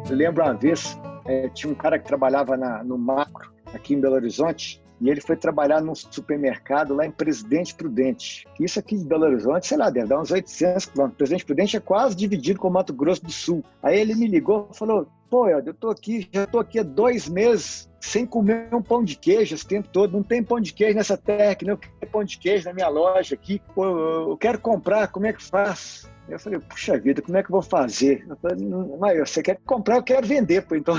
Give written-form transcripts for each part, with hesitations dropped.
Eu lembro uma vez, tinha um cara que trabalhava no Macro, aqui em Belo Horizonte, e ele foi trabalhar num supermercado lá em Presidente Prudente. Isso aqui de Belo Horizonte, sei lá, deve dar uns 800 quilômetros. Presidente Prudente é quase dividido com o Mato Grosso do Sul. Aí ele me ligou e falou: pô, Helder, já tô aqui há 2 meses sem comer um pão de queijo esse tempo todo. Não tem pão de queijo nessa terra aqui, não. Eu quero pão de queijo na minha loja aqui. Pô, eu quero comprar, como é que faz? Eu falei: puxa vida, como é que eu vou fazer? Eu falei: mas você quer comprar, eu quero vender, pô, então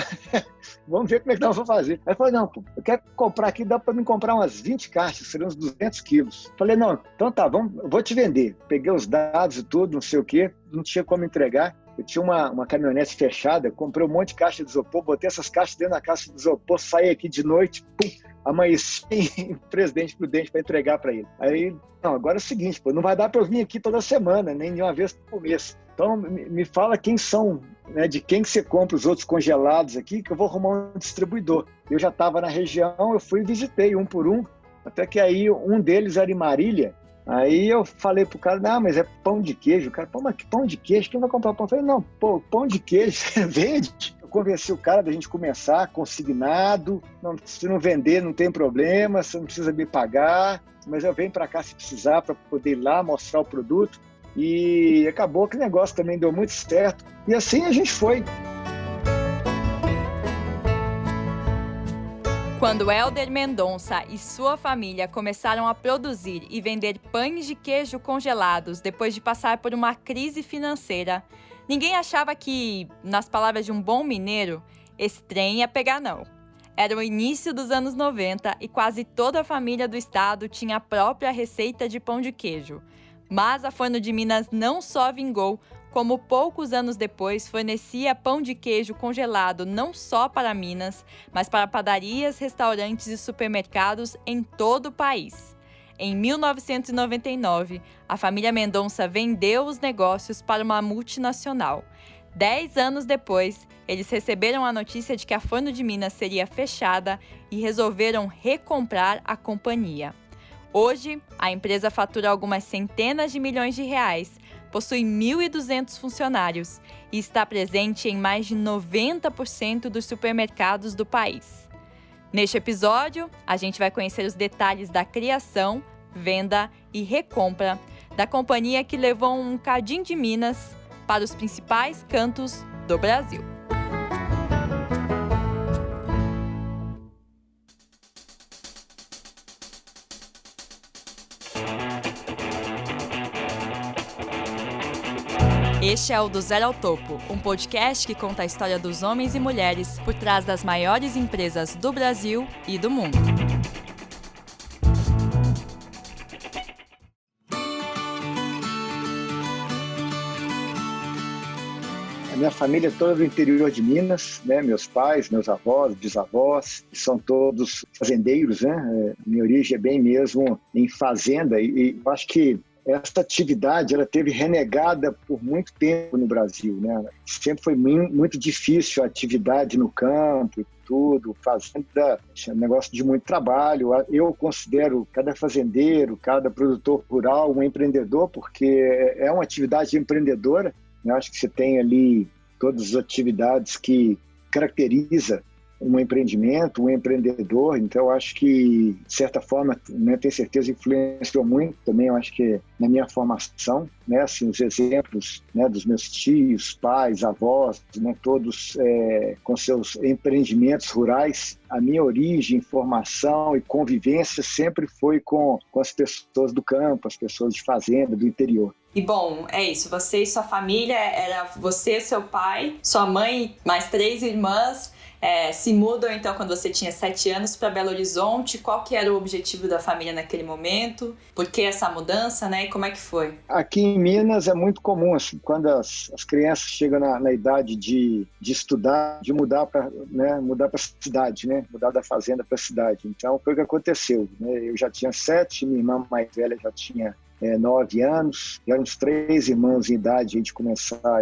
vamos ver como é que nós vamos fazer. Aí eu falei: não, pô, eu quero comprar aqui, dá para mim comprar umas 20 caixas, seriam uns 200 quilos. Eu falei: não, então tá, eu vou te vender. Peguei os dados e tudo, não sei o quê, não tinha como entregar. Eu tinha uma caminhonete fechada, comprei um monte de caixa de isopor, botei essas caixas dentro da caixa de isopor, saí aqui de noite, pum, amanheci em Presidente Prudente para entregar para ele. Aí, não, agora é o seguinte, pô, não vai dar para eu vir aqui toda semana, nem de uma vez por mês. Então, me fala quem são, né, de quem que você compra os outros congelados aqui, que eu vou arrumar um distribuidor. Eu já estava na região, eu fui e visitei um por um, até que aí um deles era em Marília. Aí eu falei pro cara: não, mas é pão de queijo. O cara: pô, mas que pão de queijo? Quem vai comprar pão? Eu falei: não, pô, pão de queijo, você vende? Eu convenci o cara da gente começar consignado. Não, se não vender, não tem problema, você não precisa me pagar, mas eu venho para cá se precisar, para poder ir lá mostrar o produto. E acabou que o negócio também deu muito certo. E assim a gente foi. Quando Helder Mendonça e sua família começaram a produzir e vender pães de queijo congelados depois de passar por uma crise financeira, ninguém achava que, nas palavras de um bom mineiro, esse trem ia pegar não. Era o início dos anos 90 e quase toda a família do estado tinha a própria receita de pão de queijo. Mas a Forno de Minas não só vingou, como poucos anos depois fornecia pão de queijo congelado não só para Minas, mas para padarias, restaurantes e supermercados em todo o país. Em 1999, a família Mendonça vendeu os negócios para uma multinacional. 10 anos depois, eles receberam a notícia de que a Forno de Minas seria fechada e resolveram recomprar a companhia. Hoje, a empresa fatura algumas centenas de milhões de reais, possui 1.200 funcionários e está presente em mais de 90% dos supermercados do país. Neste episódio, a gente vai conhecer os detalhes da criação, venda e recompra da companhia que levou um cadinho de Minas para os principais cantos do Brasil. Este é o Do Zero ao Topo, um podcast que conta a história dos homens e mulheres por trás das maiores empresas do Brasil e do mundo. A minha família é toda do interior de Minas, né? Meus pais, meus avós, bisavós, são todos fazendeiros, né? Minha origem é bem mesmo em fazenda e eu acho que essa atividade ela teve renegada por muito tempo no Brasil, né? Sempre foi muito difícil a atividade no campo e tudo. Fazenda é um negócio de muito trabalho. Eu considero cada fazendeiro, cada produtor rural um empreendedor, porque é uma atividade empreendedora. Eu acho que você tem ali todas as atividades que caracteriza um empreendimento, um empreendedor. Então eu acho que, de certa forma, né, tenho certeza, influenciou muito também, eu acho que na minha formação, né, assim, os exemplos, né, dos meus tios, pais, avós, né, todos com seus empreendimentos rurais. A minha origem, formação e convivência sempre foi com as pessoas do campo, as pessoas de fazenda, do interior. E bom, é isso, você e sua família, era você, seu pai, sua mãe, mais 3 irmãs, se mudam então quando você tinha 7 anos para Belo Horizonte. Qual que era o objetivo da família naquele momento? Por que essa mudança, né? E como é que foi? Aqui em Minas é muito comum, assim, quando as crianças chegam na idade de estudar, de mudar para a cidade, né? Mudar da fazenda para a cidade. Então foi o que aconteceu, né? Eu já tinha 7, minha irmã mais velha já tinha 9 anos, já uns 3 irmãos em idade de começar a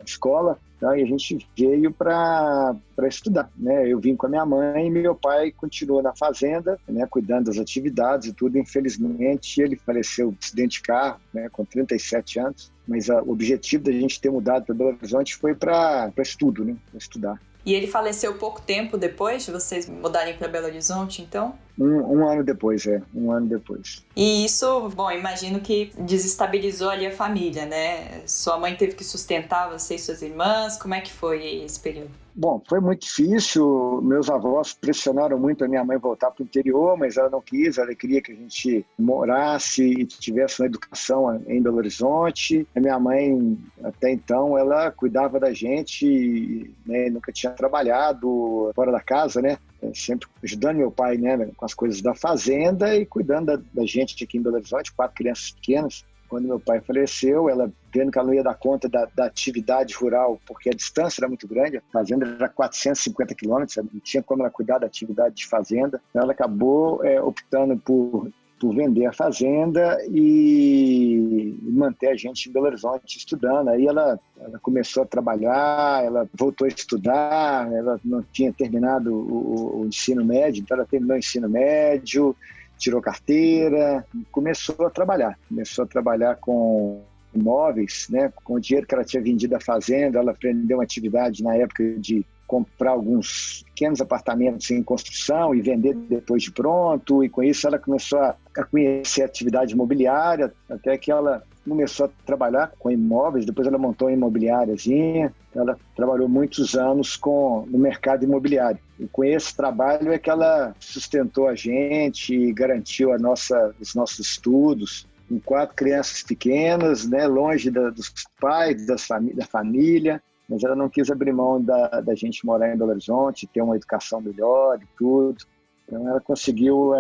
escola, tá? E a gente veio para estudar, né? Eu vim com a minha mãe e meu pai continuou na fazenda, né, cuidando das atividades e tudo. Infelizmente, ele faleceu de acidente de carro, né, com 37 anos, mas o objetivo da gente ter mudado para Belo Horizonte foi para estudo, né, para estudar. E ele faleceu pouco tempo depois de vocês mudarem para Belo Horizonte, então? Um ano depois, um ano depois. E isso, bom, imagino que desestabilizou ali a família, né? Sua mãe teve que sustentar você e suas irmãs, como é que foi esse período? Bom, foi muito difícil, meus avós pressionaram muito a minha mãe voltar para o interior, mas ela não quis, ela queria que a gente morasse e tivesse uma educação em Belo Horizonte. A minha mãe, até então, ela cuidava da gente, né, nunca tinha trabalhado fora da casa, né? Sempre ajudando meu pai, né, com as coisas da fazenda e cuidando da gente aqui em Belo Horizonte, 4 crianças pequenas. Quando meu pai faleceu, ela vendo que ela não ia dar conta da atividade rural, porque a distância era muito grande, a fazenda era 450 quilômetros, não tinha como ela cuidar da atividade de fazenda. Ela acabou optando por vender a fazenda e manter a gente em Belo Horizonte estudando. Aí ela começou a trabalhar, ela voltou a estudar, ela não tinha terminado o ensino médio, então ela terminou o ensino médio, tirou carteira, começou a trabalhar com imóveis, né? Com o dinheiro que ela tinha vendido a fazenda, ela aprendeu uma atividade na época de comprar alguns pequenos apartamentos em construção e vender depois de pronto, e com isso ela começou a conhecer a atividade imobiliária, até que ela começou a trabalhar com imóveis, depois ela montou uma imobiliáriazinha, ela trabalhou muitos anos no mercado imobiliário. E com esse trabalho é que ela sustentou a gente e garantiu os nossos estudos, com 4 crianças pequenas, né, longe dos pais, da família, mas ela não quis abrir mão da gente morar em Belo Horizonte, ter uma educação melhor e tudo. Então ela conseguiu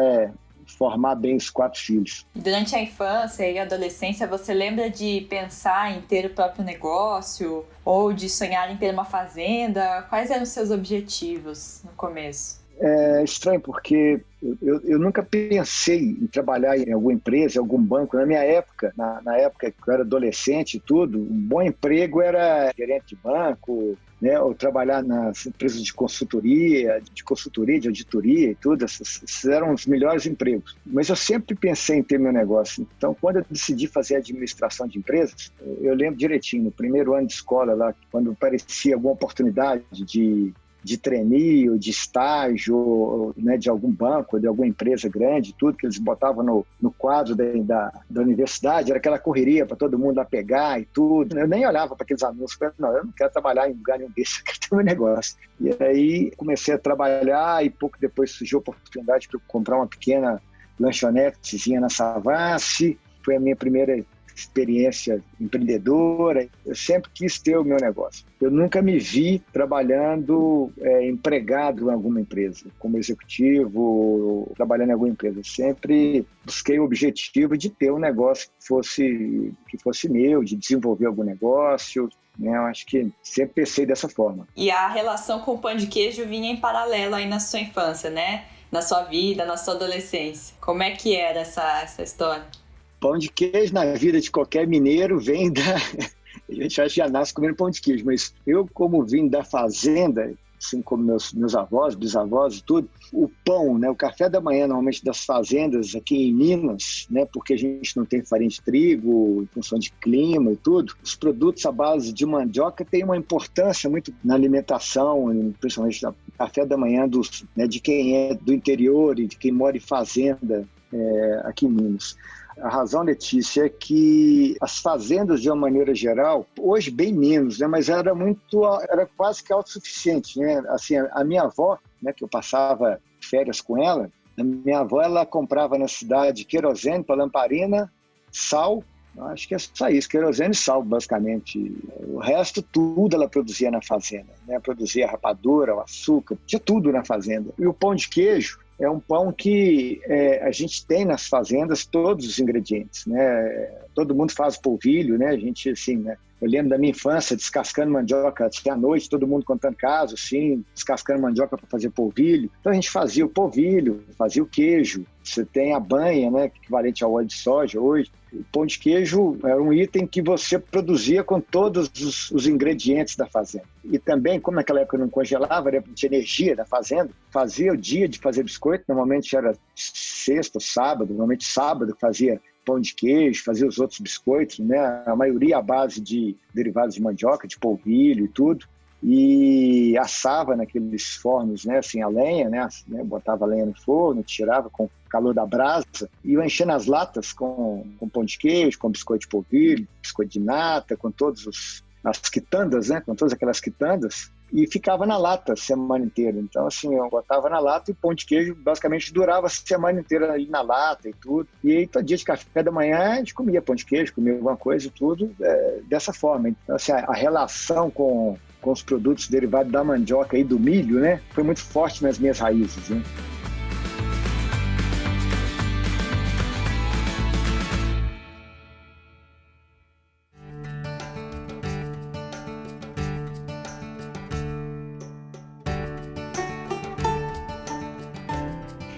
formar bem os 4 filhos. Durante a infância e a adolescência, você lembra de pensar em ter o próprio negócio ou de sonhar em ter uma fazenda? Quais eram os seus objetivos no começo? É estranho, porque eu nunca pensei em trabalhar em alguma empresa, em algum banco. Na minha época, na época que eu era adolescente e tudo, um bom emprego era gerente de banco, né, ou trabalhar nas empresas de consultoria, de auditoria e tudo. Esses eram os melhores empregos. Mas eu sempre pensei em ter meu negócio. Então, quando eu decidi fazer administração de empresas, eu lembro direitinho, no primeiro ano de escola, lá, quando aparecia alguma oportunidade de trainee ou de estágio, né, de algum banco, de alguma empresa grande, tudo que eles botavam no quadro da universidade, era aquela correria para todo mundo lá pegar e tudo. Eu nem olhava para aqueles anúncios, falei, não, eu não quero trabalhar em lugar nenhum desse, eu quero ter meu negócio. E aí comecei a trabalhar e pouco depois surgiu a oportunidade para eu comprar uma pequena lanchonetezinha na Savassi. Foi a minha primeira experiência empreendedora. Eu sempre quis ter o meu negócio. Eu nunca me vi trabalhando empregado em alguma empresa, como executivo, trabalhando em alguma empresa. Eu sempre busquei o objetivo de ter um negócio que fosse meu, de desenvolver algum negócio. Eu acho que sempre pensei dessa forma. E a relação com o pão de queijo vinha em paralelo aí na sua infância, né? Na sua vida, na sua adolescência. Como é que era essa história? Pão de queijo na vida de qualquer mineiro vem da... A gente já nasce comendo pão de queijo, mas eu, como vim da fazenda, assim como meus avós, bisavós e tudo, o pão, né, o café da manhã normalmente das fazendas aqui em Minas, né, porque a gente não tem farinha de trigo, em função de clima e tudo, os produtos à base de mandioca têm uma importância muito na alimentação, principalmente no café da manhã de quem é do interior e de quem mora em fazenda aqui em Minas. A razão, Letícia, é que as fazendas, de uma maneira geral, hoje bem menos, né, mas era quase que autossuficiente, né? Assim, a minha avó, né, que eu passava férias com ela, a minha avó, ela comprava na cidade querosene para lamparina, sal, acho que é só isso, querosene e sal, basicamente. O resto, tudo ela produzia na fazenda, né? Produzia rapadura, o açúcar, tinha tudo na fazenda. E o pão de queijo é um pão que a gente tem nas fazendas todos os ingredientes, né? Todo mundo faz polvilho, né? A gente, assim, né? Eu lembro da minha infância descascando mandioca à noite, todo mundo contando casos, assim, descascando mandioca para fazer polvilho. Então a gente fazia o polvilho, fazia o queijo. Você tem a banha, né, equivalente ao óleo de soja hoje. O pão de queijo era um item que você produzia com todos os ingredientes da fazenda. E também, como naquela época não congelava, tinha energia da fazenda, fazia o dia de fazer biscoito, normalmente era sexta, sábado, normalmente sábado fazia pão de queijo, fazia os outros biscoitos, né? A maioria à base de derivados de mandioca, de polvilho e tudo. E assava naqueles fornos, né, assim, a lenha, né, botava a lenha no forno, tirava com o calor da brasa e ia enchendo as latas com pão de queijo, com biscoito de polvilho, biscoito de nata, com todas as quitandas, né, com todas aquelas quitandas, e ficava na lata a semana inteira. Então, assim, eu botava na lata e o pão de queijo basicamente durava a semana inteira ali na lata e tudo. E aí, todo dia de café da manhã, a gente comia pão de queijo, comia alguma coisa e tudo dessa forma. Então, assim, a relação com os produtos derivados da mandioca e do milho, né, foi muito forte nas minhas raízes, né?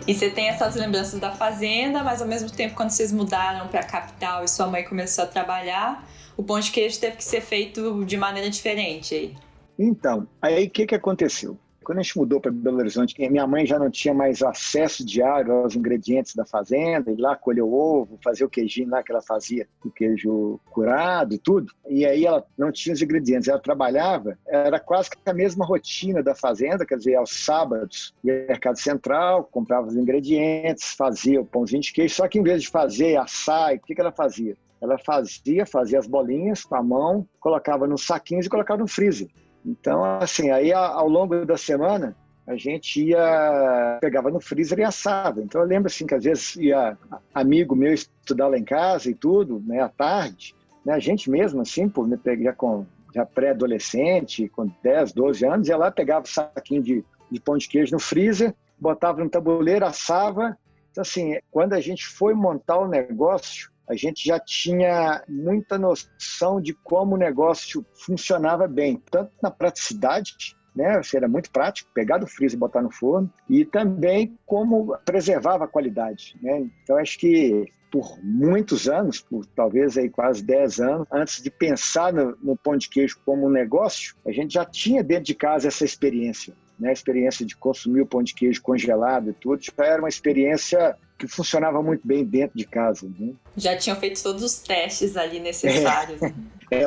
E você tem essas lembranças da fazenda, mas ao mesmo tempo, quando vocês mudaram para a capital e sua mãe começou a trabalhar, o pão de queijo teve que ser feito de maneira diferente aí. Então, aí o que aconteceu? Quando a gente mudou para Belo Horizonte, minha mãe já não tinha mais acesso diário aos ingredientes da fazenda, ir lá colher o ovo, fazer o queijinho lá que ela fazia, o queijo curado e tudo. E aí ela não tinha os ingredientes, ela trabalhava, era quase que a mesma rotina da fazenda, quer dizer, aos sábados ia ao Mercado Central, comprava os ingredientes, fazia o pãozinho de queijo, só que em vez de fazer, assar, o que ela fazia? Ela fazia as bolinhas com a mão, colocava nos saquinhos e colocava no freezer. Então, assim, aí ao longo da semana, a gente pegava no freezer e assava. Então, eu lembro, assim, que às vezes ia amigo meu estudar lá em casa e tudo, né, à tarde, né, a gente mesmo, assim, pô, me peguei já pré-adolescente, com 10, 12 anos, ia lá, pegava o saquinho de pão de queijo no freezer, botava no tabuleiro, assava. Então, assim, quando a gente foi montar o negócio, a gente já tinha muita noção de como o negócio funcionava bem, tanto na praticidade, né? Era muito prático, pegar do freezer e botar no forno, e também como preservava a qualidade, né? Então, acho que por muitos anos, por talvez aí quase 10 anos, antes de pensar no pão de queijo como um negócio, a gente já tinha dentro de casa essa experiência, né? A experiência de consumir o pão de queijo congelado e tudo, já era uma experiência que funcionava muito bem dentro de casa, né? Já tinham feito todos os testes ali necessários.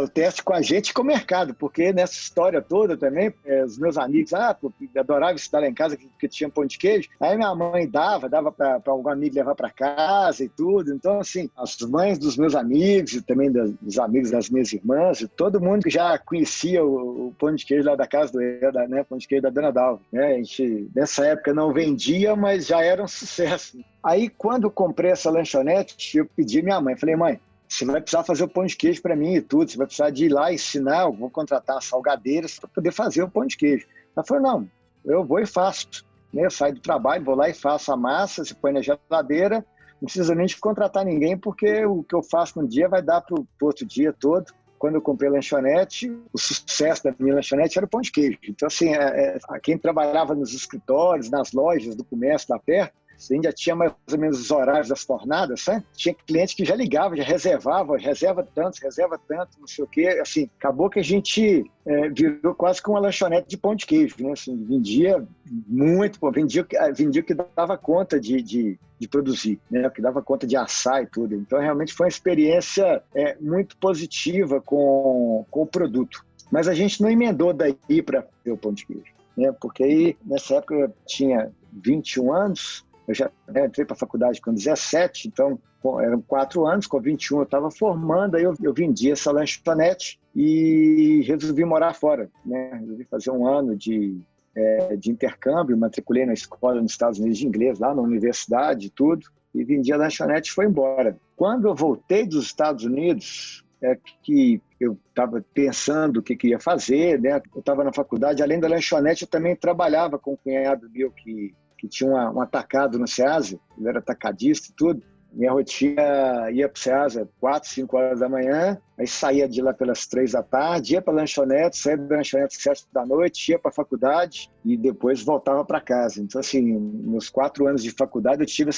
O teste com a gente e com o mercado, porque nessa história toda também, os meus amigos, adoravam estudar lá em casa porque tinha pão de queijo, aí minha mãe dava para algum amigo levar para casa e tudo. Então, assim, as mães dos meus amigos e também dos amigos das minhas irmãs, todo mundo que já conhecia o pão de queijo lá da casa do Eda, né? Pão de queijo da Dona Dalva, né? A gente, nessa época, não vendia, mas já era um sucesso. Aí, quando eu comprei essa lanchonete, eu pedi à minha mãe, falei, mãe, você vai precisar fazer o pão de queijo para mim e tudo, você vai precisar de ir lá ensinar, eu vou contratar salgadeiras para poder fazer o pão de queijo. Ela falou, não, eu vou e faço. Eu saio do trabalho, vou lá e faço a massa, se põe na geladeira, não precisa nem de contratar ninguém, porque o que eu faço num dia vai dar para o outro dia todo. Quando eu comprei a lanchonete, o sucesso da minha lanchonete era o pão de queijo. Então, assim, quem trabalhava nos escritórios, nas lojas do comércio lá perto, a gente já tinha mais ou menos os horários das fornadas, né? Tinha cliente que já ligava, já reserva tanto, não sei o quê. Assim, acabou que a gente virou quase que uma lanchonete de pão de queijo, né? Assim, vendia muito, vendia o que dava conta de produzir, né? O que dava conta de assar e tudo. Então, realmente foi uma experiência muito positiva com o produto. Mas a gente não emendou daí para ter o pão de queijo, né? Porque aí, nessa época, eu tinha 21 anos, eu já entrei para a faculdade com 17, então eram 4 anos, com 21 eu estava formando, aí eu vendi essa lanchonete e resolvi morar fora, né? Resolvi fazer um ano de intercâmbio, matriculei na escola nos Estados Unidos de inglês, lá na universidade e tudo, e vendi a lanchonete e foi embora. Quando eu voltei dos Estados Unidos, que eu estava pensando o que ia fazer, né? Eu estava na faculdade, além da lanchonete, eu também trabalhava com um cunhado meu que tinha um atacado no Ceasa, ele era atacadista e tudo, Minha rotina ia para o Ceasa 4, 5 horas da manhã, aí saía de lá pelas 3 da tarde, ia para a lanchonete, saía da lanchonete às 7 da noite, ia para a faculdade e depois voltava para casa. Então, assim, nos 4 anos de faculdade eu tive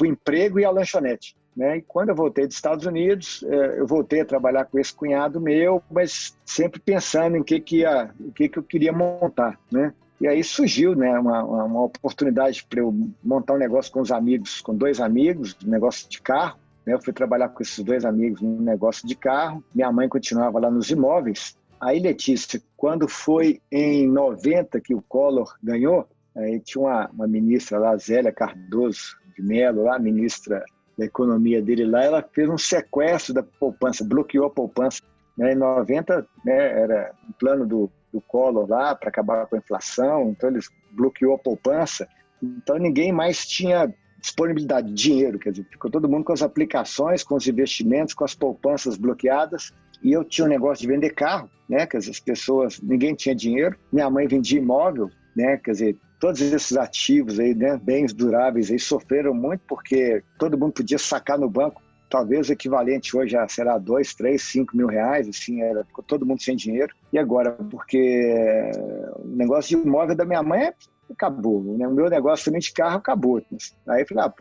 o emprego e a lanchonete. Né? E quando eu voltei dos Estados Unidos, eu voltei a trabalhar com esse cunhado meu, mas sempre pensando em o que eu queria montar, né? E aí surgiu, né, uma oportunidade para eu montar um negócio com os amigos, com 2 amigos, um negócio de carro. Né? Eu fui trabalhar com esses 2 amigos num negócio de carro. Minha mãe continuava lá nos imóveis. Aí, Letícia, quando foi em 90 que o Collor ganhou, aí tinha uma ministra lá, Zélia Cardoso de Mello, lá, ministra da economia dele lá, ela fez um sequestro da poupança, bloqueou a poupança. Né? Em 90, né, era um plano do Collor lá para acabar com a inflação, então eles bloqueou a poupança, então ninguém mais tinha disponibilidade de dinheiro, quer dizer, ficou todo mundo com as aplicações, com os investimentos, com as poupanças bloqueadas, e eu tinha um negócio de vender carro, né, quer dizer, as pessoas, ninguém tinha dinheiro, minha mãe vendia imóvel, né, quer dizer, todos esses ativos aí, né, bens duráveis aí sofreram muito porque todo mundo podia sacar no banco, talvez o equivalente hoje a, sei lá, 2, 3, 5 mil reais, assim, ficou todo mundo sem dinheiro. E agora, porque o negócio de imóvel da minha mãe acabou, né? O meu negócio também de carro acabou. Aí eu falei,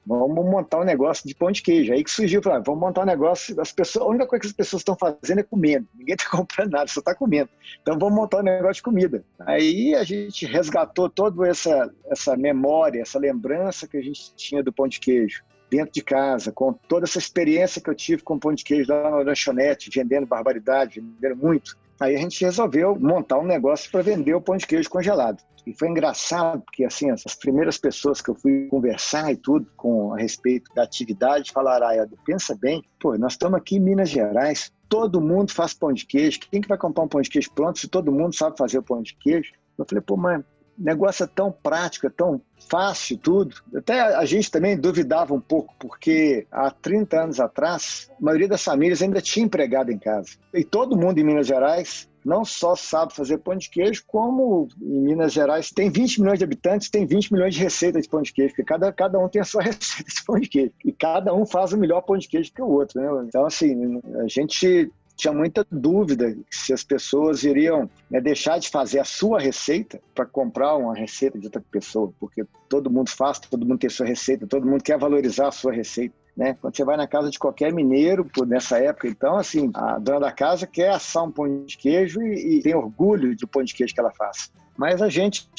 vamos montar um negócio de pão de queijo. Aí que surgiu, falei, vamos montar um negócio, a única coisa que as pessoas estão fazendo é comendo, ninguém está comprando nada, só está comendo. Então vamos montar um negócio de comida. Aí a gente resgatou toda essa memória, essa lembrança que a gente tinha do pão de queijo dentro de casa, com toda essa experiência que eu tive com pão de queijo lá na lanchonete, vendendo barbaridade, vendendo muito. Aí a gente resolveu montar um negócio para vender o pão de queijo congelado. E foi engraçado, porque assim, as primeiras pessoas que eu fui conversar e tudo a respeito da atividade, falaram, pensa bem, nós estamos aqui em Minas Gerais, todo mundo faz pão de queijo, quem que vai comprar um pão de queijo pronto se todo mundo sabe fazer o pão de queijo? Eu falei, mas o negócio é tão prático, é tão fácil tudo. Até a gente também duvidava um pouco, porque há 30 anos atrás, a maioria das famílias ainda tinha empregado em casa. E todo mundo em Minas Gerais não só sabe fazer pão de queijo, como em Minas Gerais tem 20 milhões de habitantes, tem 20 milhões de receitas de pão de queijo, porque cada um tem a sua receita de pão de queijo. E cada um faz o melhor pão de queijo que o outro, né? Então, assim, a gente tinha muita dúvida se as pessoas iriam deixar de fazer a sua receita para comprar uma receita de outra pessoa, porque todo mundo faz, todo mundo tem a sua receita, todo mundo quer valorizar a sua receita. Né? Quando você vai na casa de qualquer mineiro, nessa época, então, assim, a dona da casa quer assar um pão de queijo e tem orgulho do pão de queijo que ela faz. Mas a gente,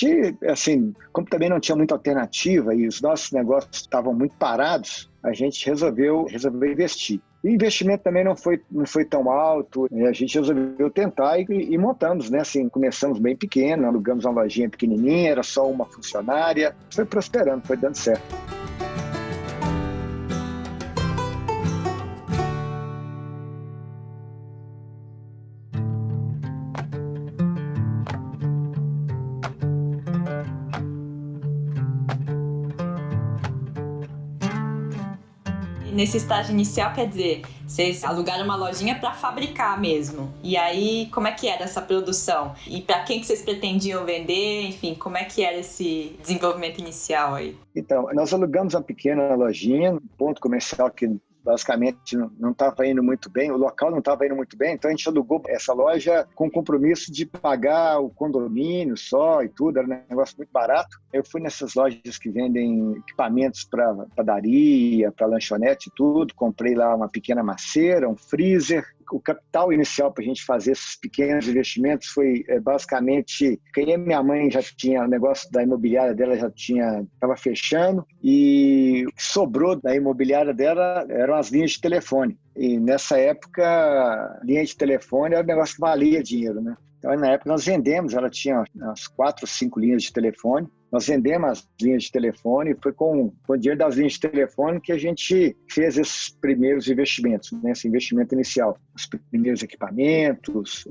assim, como também não tinha muita alternativa e os nossos negócios estavam muito parados, a gente resolveu investir. E o investimento também não foi tão alto, a gente resolveu tentar e montamos, né? Assim, começamos bem pequeno, alugamos uma lojinha pequenininha, era só uma funcionária, foi prosperando, foi dando certo. Nesse estágio inicial, quer dizer, vocês alugaram uma lojinha para fabricar mesmo. E aí, como é que era essa produção? E para quem que vocês pretendiam vender? Enfim, como é que era esse desenvolvimento inicial aí? Então, nós alugamos uma pequena lojinha, um ponto comercial que basicamente não estava indo muito bem, o local não estava indo muito bem, então a gente alugou essa loja com o compromisso de pagar o condomínio só e tudo, era um negócio muito barato. Eu fui nessas lojas que vendem equipamentos para padaria, para lanchonete e tudo, comprei lá uma pequena maceira, um freezer. O capital inicial para a gente fazer esses pequenos investimentos foi basicamente, porque minha mãe já tinha, o negócio da imobiliária dela estava fechando e o que sobrou da imobiliária dela eram as linhas de telefone. E nessa época, linha de telefone era um negócio que valia dinheiro, né? Então, na época, nós vendemos, ela tinha umas 4 ou 5 linhas de telefone. Nós vendemos as linhas de telefone e foi com o dinheiro das linhas de telefone que a gente fez esses primeiros investimentos, né? Esse investimento inicial. Os primeiros equipamentos,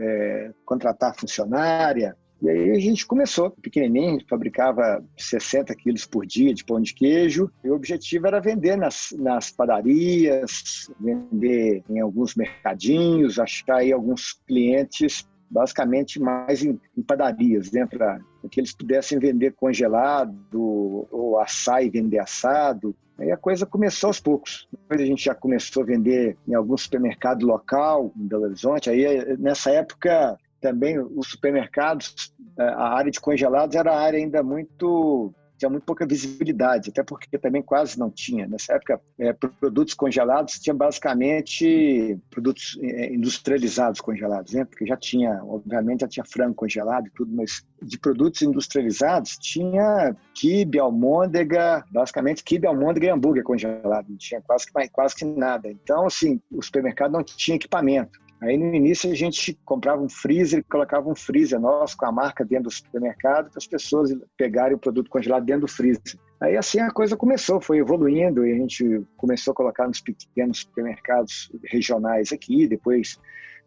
contratar funcionária. E aí a gente começou pequenininho, a gente fabricava 60 quilos por dia de pão de queijo e o objetivo era vender nas padarias, vender em alguns mercadinhos, achar aí alguns clientes basicamente mais em padarias, né, para que eles pudessem vender congelado ou assar e vender assado. Aí a coisa começou aos poucos. Depois a gente já começou a vender em algum supermercado local, em Belo Horizonte. Aí, nessa época, também os supermercados, a área de congelados era a área ainda tinha muito pouca visibilidade, até porque também quase não tinha. Nessa época, produtos congelados tinha basicamente produtos industrializados congelados, né? Porque obviamente já tinha frango congelado e tudo, mas de produtos industrializados tinha quibe, almôndega, basicamente quibe, almôndega e hambúrguer congelado, não tinha quase que nada. Então, assim, o supermercado não tinha equipamento. Aí, no início, a gente comprava um freezer, colocava um freezer nosso com a marca dentro do supermercado para as pessoas pegarem o produto congelado dentro do freezer. Aí, assim, a coisa começou, foi evoluindo e a gente começou a colocar nos pequenos supermercados regionais aqui. Depois,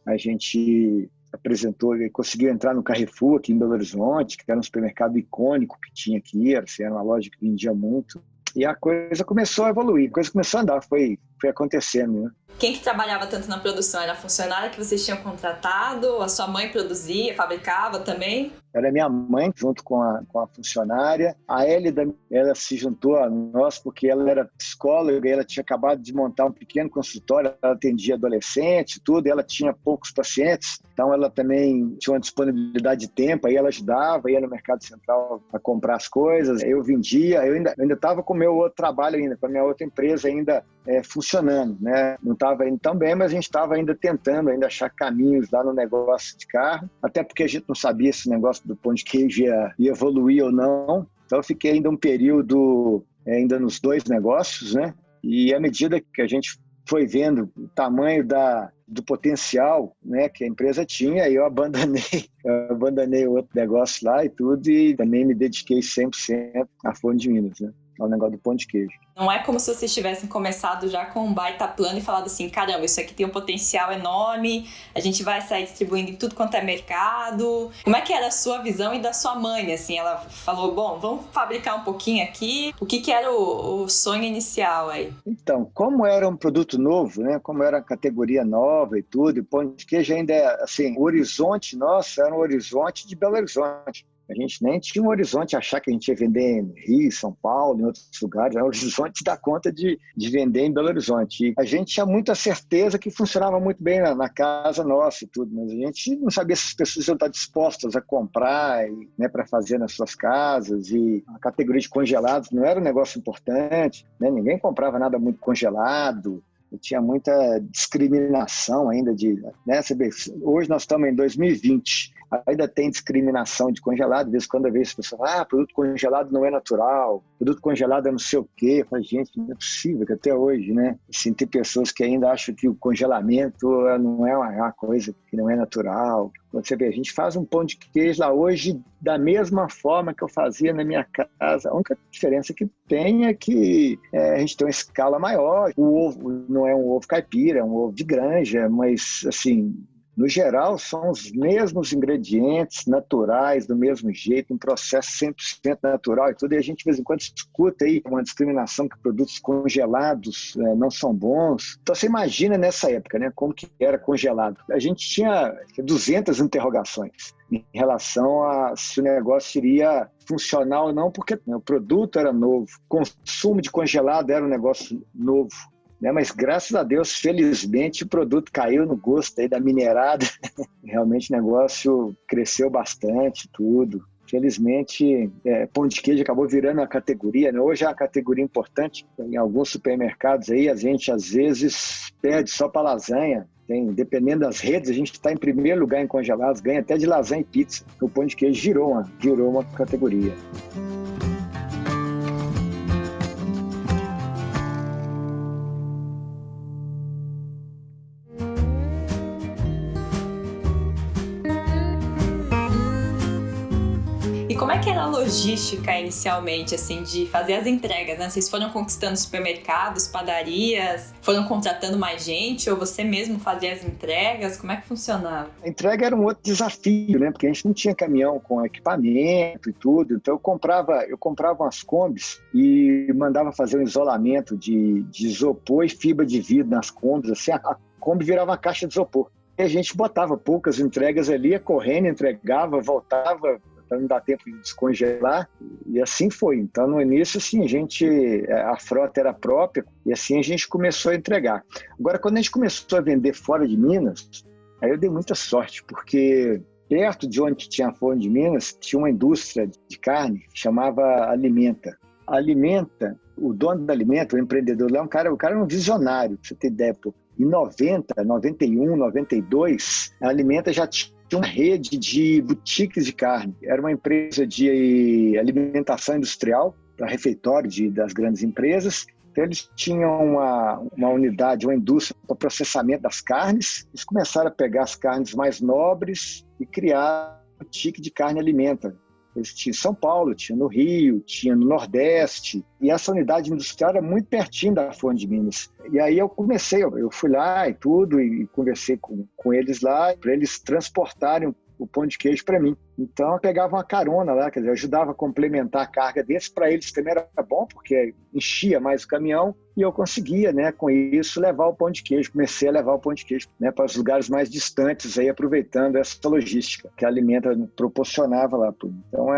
a gente apresentou e conseguiu entrar no Carrefour aqui em Belo Horizonte, que era um supermercado icônico que tinha aqui, era uma loja que vendia muito. E a coisa começou a evoluir, a coisa começou a andar, foi acontecendo, né? Quem que trabalhava tanto na produção? Era a funcionária que vocês tinham contratado? A sua mãe produzia, fabricava também? Era minha mãe, junto com a funcionária. A Hélida, ela se juntou a nós porque ela era psicóloga e ela tinha acabado de montar um pequeno consultório. Ela atendia adolescentes e tudo, e ela tinha poucos pacientes. Então, ela também tinha uma disponibilidade de tempo, aí ela ajudava, ia no Mercado Central a comprar as coisas. Eu vendia, eu ainda estava com o meu outro trabalho ainda, com a minha outra empresa ainda funcionando, né? Não estava indo tão bem, mas a gente estava ainda tentando ainda achar caminhos lá no negócio de carro, até porque a gente não sabia se o negócio do pão de queijo ia evoluir ou não. Então eu fiquei ainda um período ainda nos dois negócios, né? E à medida que a gente foi vendo o tamanho do potencial, né, que a empresa tinha, eu abandonei o outro negócio lá e tudo, e também me dediquei 100% à Fome de Minas, né? Ao negócio do pão de queijo. Não é como se vocês tivessem começado já com um baita plano e falado assim, caramba, isso aqui tem um potencial enorme, a gente vai sair distribuindo em tudo quanto é mercado. Como é que era a sua visão e da sua mãe? Assim, ela falou, bom, vamos fabricar um pouquinho aqui. O que era o sonho inicial aí? Então, como era um produto novo, né? Como era a categoria nova e tudo, o pão de queijo ainda assim, o horizonte nosso era um horizonte de Belo Horizonte. A gente nem tinha um horizonte achar que a gente ia vender em Rio, São Paulo, em outros lugares. Era o horizonte da conta de vender em Belo Horizonte. E a gente tinha muita certeza que funcionava muito bem na casa nossa e tudo, mas a gente não sabia se as pessoas iam estar dispostas a comprar, né, para fazer nas suas casas. E a categoria de congelados não era um negócio importante, né? Ninguém comprava nada muito congelado. Tinha muita discriminação ainda né? Você vê, hoje nós estamos em 2020, ainda tem discriminação de congelado, de vez em quando eu vejo as pessoas, produto congelado não é natural, produto congelado é não sei o quê. Eu falo, gente, não é possível que até hoje, né? Assim, tem pessoas que ainda acham que o congelamento não é uma coisa que não é natural. Quando você vê, a gente faz um pão de queijo lá hoje da mesma forma que eu fazia na minha casa. A única diferença que tem é que a gente tem uma escala maior. O ovo não é um ovo caipira, é um ovo de granja, mas, assim, no geral, são os mesmos ingredientes naturais, do mesmo jeito, um processo 100% natural e tudo. E a gente, de vez em quando, escuta aí uma discriminação que produtos congelados não são bons. Então, você imagina nessa época, né, como que era congelado. A gente tinha 200 interrogações em relação a se o negócio iria funcionar ou não, porque o produto era novo, o consumo de congelado era um negócio novo. Mas graças a Deus, felizmente, o produto caiu no gosto aí da minerada. Realmente o negócio cresceu bastante, tudo. Felizmente, pão de queijo acabou virando uma categoria, né? Hoje é uma categoria importante. Em alguns supermercados aí, a gente às vezes perde só para lasanha. Dependendo das redes, a gente está em primeiro lugar em congelados, ganha até de lasanha e pizza. O pão de queijo virou uma categoria. Como é que era a logística inicialmente, assim, de fazer as entregas, né? Vocês foram conquistando supermercados, padarias, foram contratando mais gente ou você mesmo fazia as entregas? Como é que funcionava? A entrega era um outro desafio, né? Porque a gente não tinha caminhão com equipamento e tudo, então eu comprava umas Kombis e mandava fazer um isolamento de isopor e fibra de vidro nas Kombis, assim, a Kombi virava uma caixa de isopor. E a gente botava poucas entregas ali, ia correndo, entregava, voltava, então não dá tempo de descongelar, e assim foi. Então, no início, assim, a frota era própria, e assim a gente começou a entregar. Agora, quando a gente começou a vender fora de Minas, aí eu dei muita sorte, porque perto de onde tinha a Forno de Minas, tinha uma indústria de carne que chamava Alimenta. A Alimenta, o dono da Alimenta, o empreendedor lá, o cara era um visionário, pra você ter ideia, pô. Em 90, 91, 92, a Alimenta já tinha uma rede de boutiques de carne. Era uma empresa de alimentação industrial, para refeitório das grandes empresas. Então, eles tinham uma unidade, uma indústria para processamento das carnes. Eles começaram a pegar as carnes mais nobres e criar um boutique de carne Alimenta. Eles tinham em São Paulo, tinha no Rio, tinha no Nordeste. E essa unidade industrial era muito pertinho da Forno de Minas. E aí eu fui lá e tudo, e conversei com eles lá, para eles transportarem o pão de queijo para mim. Então eu pegava uma carona lá, quer dizer, ajudava a complementar a carga deles. Para eles também era bom, porque enchia mais o caminhão e eu conseguia, né, com isso, levar o pão de queijo. Comecei a levar o pão de queijo, né, para os lugares mais distantes, aí, aproveitando essa logística que a Alimenta proporcionava lá. Então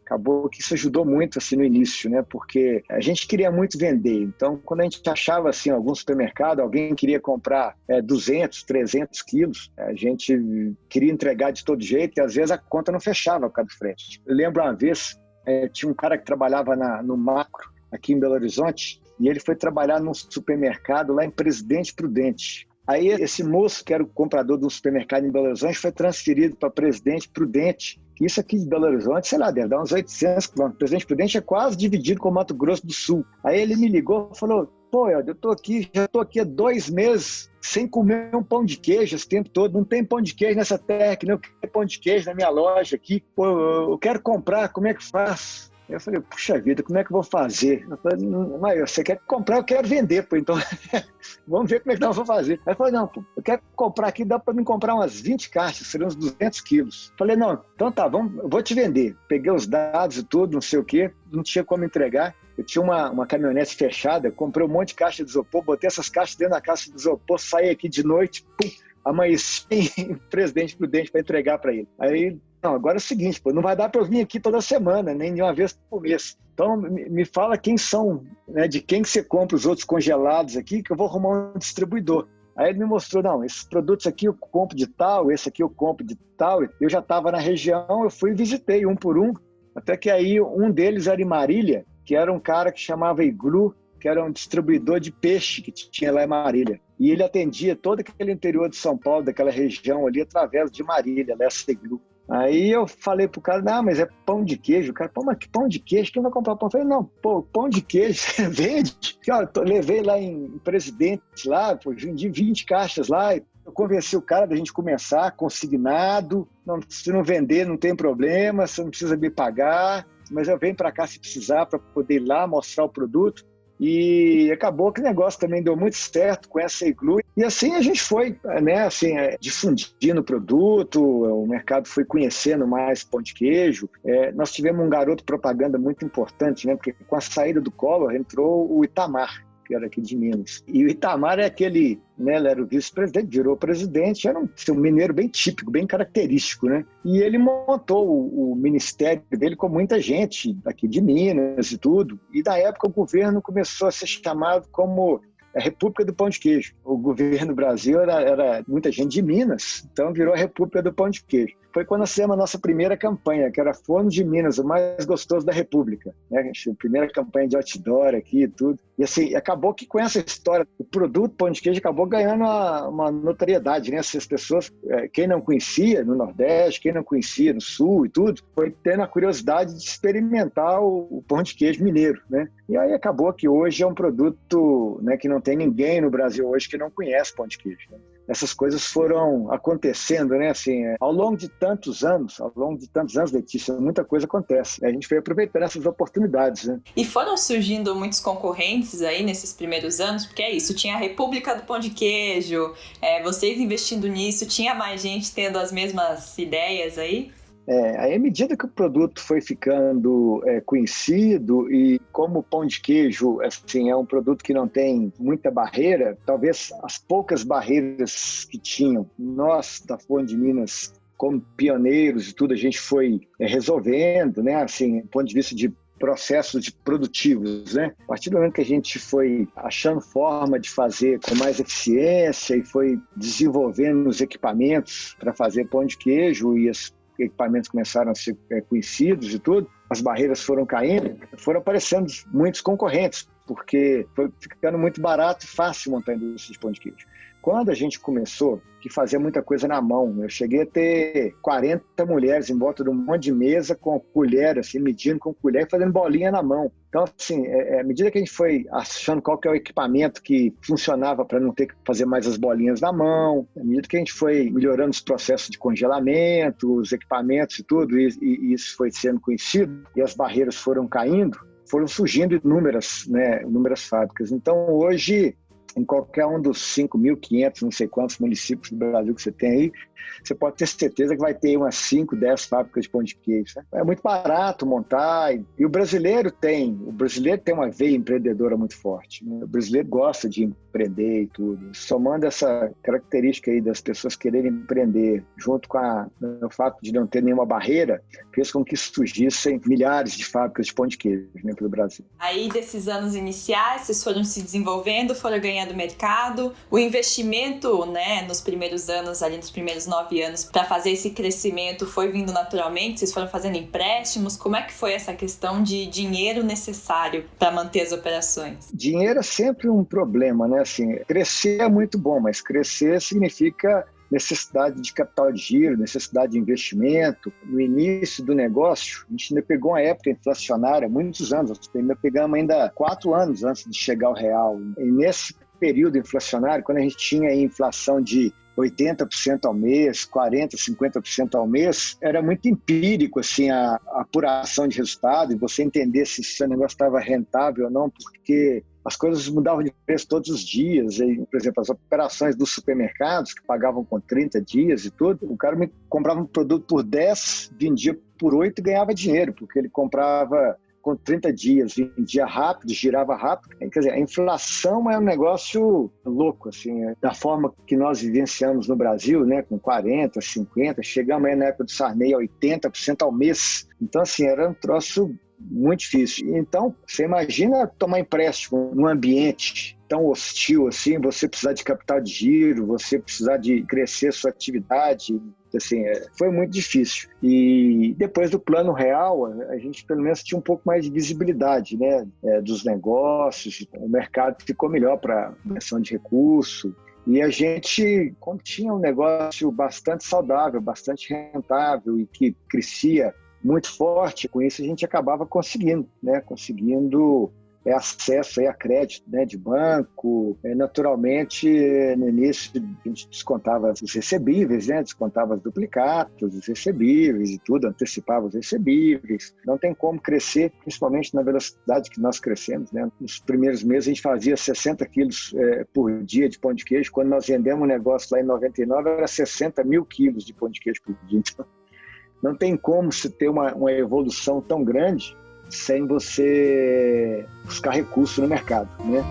acabou que isso ajudou muito assim, no início, né, porque a gente queria muito vender. Então, quando a gente achava assim, algum supermercado, alguém queria comprar 200, 300 quilos, a gente queria entregar de todo jeito e às vezes a conta não fechava por causa do frete. Eu lembro uma vez, tinha um cara que trabalhava no Macro, aqui em Belo Horizonte, e ele foi trabalhar num supermercado lá em Presidente Prudente. Aí esse moço, que era o comprador do supermercado em Belo Horizonte, foi transferido para Presidente Prudente, que isso aqui de Belo Horizonte, sei lá, deve dar uns 800 quilômetros. Presidente Prudente é quase dividido com o Mato Grosso do Sul. Aí ele me ligou e falou: pô, eu já tô aqui há 2 meses sem comer um pão de queijo esse tempo todo. Não tem pão de queijo nessa terra, que nem eu quero pão de queijo na minha loja aqui. Pô, eu quero comprar, como é que faz? Eu falei: puxa vida, como é que eu vou fazer? Eu falei: mas você quer comprar, eu quero vender, pô, então vamos ver como é que nós vamos fazer. Aí eu falei: não, pô, eu quero comprar aqui, dá para mim comprar umas 20 caixas, seriam uns 200 quilos. Eu falei: não, então tá, eu vou te vender. Peguei os dados e tudo, não sei o quê, não tinha como entregar. Eu tinha uma caminhonete fechada, comprei um monte de caixa de isopor, botei essas caixas dentro da caixa de isopor, saí aqui de noite, pum, amanheci em Presidente Prudente para entregar para ele. Aí, não, agora é o seguinte, pô, não vai dar para eu vir aqui toda semana, nem de uma vez por mês. Então, me fala quem são, né, de quem que você compra os outros congelados aqui, que eu vou arrumar um distribuidor. Aí ele me mostrou: não, esses produtos aqui eu compro de tal, esse aqui eu compro de tal. Eu já estava na região, eu fui e visitei um por um, até que aí um deles era em Marília, que era um cara que chamava Iglu, que era um distribuidor de peixe que tinha lá em Marília. E ele atendia todo aquele interior de São Paulo, daquela região ali, através de Marília, dessa Iglu. Aí eu falei pro cara: não, mas é pão de queijo. O cara: pô, mas que pão de queijo? Quem vai comprar pão? Eu falei: não, pô, pão de queijo, você vende? Levei lá em Presidente, lá, pô, vendi 20 caixas lá. Eu convenci o cara da gente começar, consignado. Não, se não vender, não tem problema, você não precisa me pagar, mas eu venho para cá se precisar, para poder ir lá mostrar o produto. E acabou que o negócio também deu muito certo com essa Iglu. E assim a gente foi, né, assim, difundindo o produto, o mercado foi conhecendo mais pão de queijo. Nós tivemos um garoto propaganda muito importante, né, porque com a saída do Collor entrou o Itamar, que era aqui de Minas. E o Itamar é aquele, né, ele era o vice-presidente, virou presidente, era um mineiro bem típico, bem característico, né? E ele montou o ministério dele com muita gente aqui de Minas e tudo. E na época o governo começou a ser chamado como a República do Pão de Queijo. O governo do Brasil era muita gente de Minas, então virou a República do Pão de Queijo. Foi quando nós fizemos a nossa primeira campanha, que era Forno de Minas, o mais gostoso da República. Né? A primeira campanha de outdoor aqui e tudo. E assim, acabou que com essa história, o produto pão de queijo acabou ganhando uma notoriedade, né? As pessoas, quem não conhecia no Nordeste, quem não conhecia no Sul e tudo, foi tendo a curiosidade de experimentar o pão de queijo mineiro, né? E aí acabou que hoje é um produto, né, que não tem ninguém no Brasil hoje que não conhece pão de queijo, né? Essas coisas foram acontecendo, né? Assim, ao longo de tantos anos, Letícia, muita coisa acontece. A gente foi aproveitando essas oportunidades, né? E foram surgindo muitos concorrentes aí nesses primeiros anos, porque é isso, tinha a República do Pão de Queijo, vocês investindo nisso, tinha mais gente tendo as mesmas ideias aí? Aí, à medida que o produto foi ficando conhecido e como o pão de queijo assim, é um produto que não tem muita barreira, talvez as poucas barreiras que tinham, nós da Forno de Minas como pioneiros e tudo, a gente foi resolvendo, né? Assim, do ponto de vista de processos produtivos, né? A partir do momento que a gente foi achando forma de fazer com mais eficiência e foi desenvolvendo os equipamentos para fazer pão de queijo e os equipamentos começaram a ser conhecidos e tudo, as barreiras foram caindo, foram aparecendo muitos concorrentes, porque foi ficando muito barato e fácil montar a indústria de pão de queijo. Quando a gente começou, que fazia muita coisa na mão, eu cheguei a ter 40 mulheres em volta de um monte de mesa com colher, assim, medindo com colher e fazendo bolinha na mão. Então, assim, à medida que a gente foi achando qual que é o equipamento que funcionava para não ter que fazer mais as bolinhas na mão, à medida que a gente foi melhorando os processos de congelamento, os equipamentos e tudo, e isso foi sendo conhecido, e as barreiras foram caindo, foram surgindo inúmeras fábricas. Então, hoje, em qualquer um dos 5.500, não sei quantos municípios do Brasil que você tem aí, você pode ter certeza que vai ter umas 5, 10 fábricas de pão de queijo. Né? É muito barato montar e o brasileiro tem uma veia empreendedora muito forte. Né? O brasileiro gosta de empreender e tudo. Somando essa característica aí das pessoas quererem empreender, junto com o fato de não ter nenhuma barreira, fez com que surgissem milhares de fábricas de pão de queijo, né, pelo Brasil. Aí, desses anos iniciais, vocês foram se desenvolvendo, foram ganhando mercado. O investimento, né, nos primeiros anos, ali nos primeiros 9 anos, para fazer esse crescimento foi vindo naturalmente? Vocês foram fazendo empréstimos? Como é que foi essa questão de dinheiro necessário para manter as operações? Dinheiro é sempre um problema, né? Assim, crescer é muito bom, mas crescer significa necessidade de capital de giro, necessidade de investimento. No início do negócio, a gente ainda pegou uma época inflacionária, muitos anos, nós pegamos ainda 4 anos antes de chegar ao real. E nesse período inflacionário, quando a gente tinha inflação de 80% ao mês, 40%, 50% ao mês, era muito empírico assim, a apuração de resultado e você entender se o seu negócio estava rentável ou não, porque as coisas mudavam de preço todos os dias. E, por exemplo, as operações dos supermercados, que pagavam com 30 dias e tudo, o cara me comprava um produto por 10, vendia por 8 e ganhava dinheiro, porque ele comprava com 30 dias, vendia rápido, girava rápido. Quer dizer, a inflação é um negócio louco, assim, da forma que nós vivenciamos no Brasil, né, com 40%, 50%, chegamos aí na época do Sarney a 80% ao mês. Então, assim, era um troço muito difícil. Então, você imagina tomar empréstimo num ambiente tão hostil assim, você precisar de capital de giro, você precisar de crescer sua atividade. Assim, foi muito difícil. E depois do Plano Real, a gente pelo menos tinha um pouco mais de visibilidade, né, dos negócios, o mercado ficou melhor para gestão de recurso. E a gente, como tinha um negócio bastante saudável, bastante rentável e que crescia muito forte, com isso a gente acabava conseguindo acesso a crédito, né, de banco. Naturalmente, no início, a gente descontava os recebíveis, né, descontava os duplicatos, os recebíveis e tudo, antecipava os recebíveis. Não tem como crescer, principalmente na velocidade que nós crescemos. Né? Nos primeiros meses, a gente fazia 60 quilos por dia de pão de queijo. Quando nós vendemos o negócio lá em 99, era 60 mil quilos de pão de queijo por dia. Então, não tem como se ter uma evolução tão grande sem você buscar recurso no mercado, né?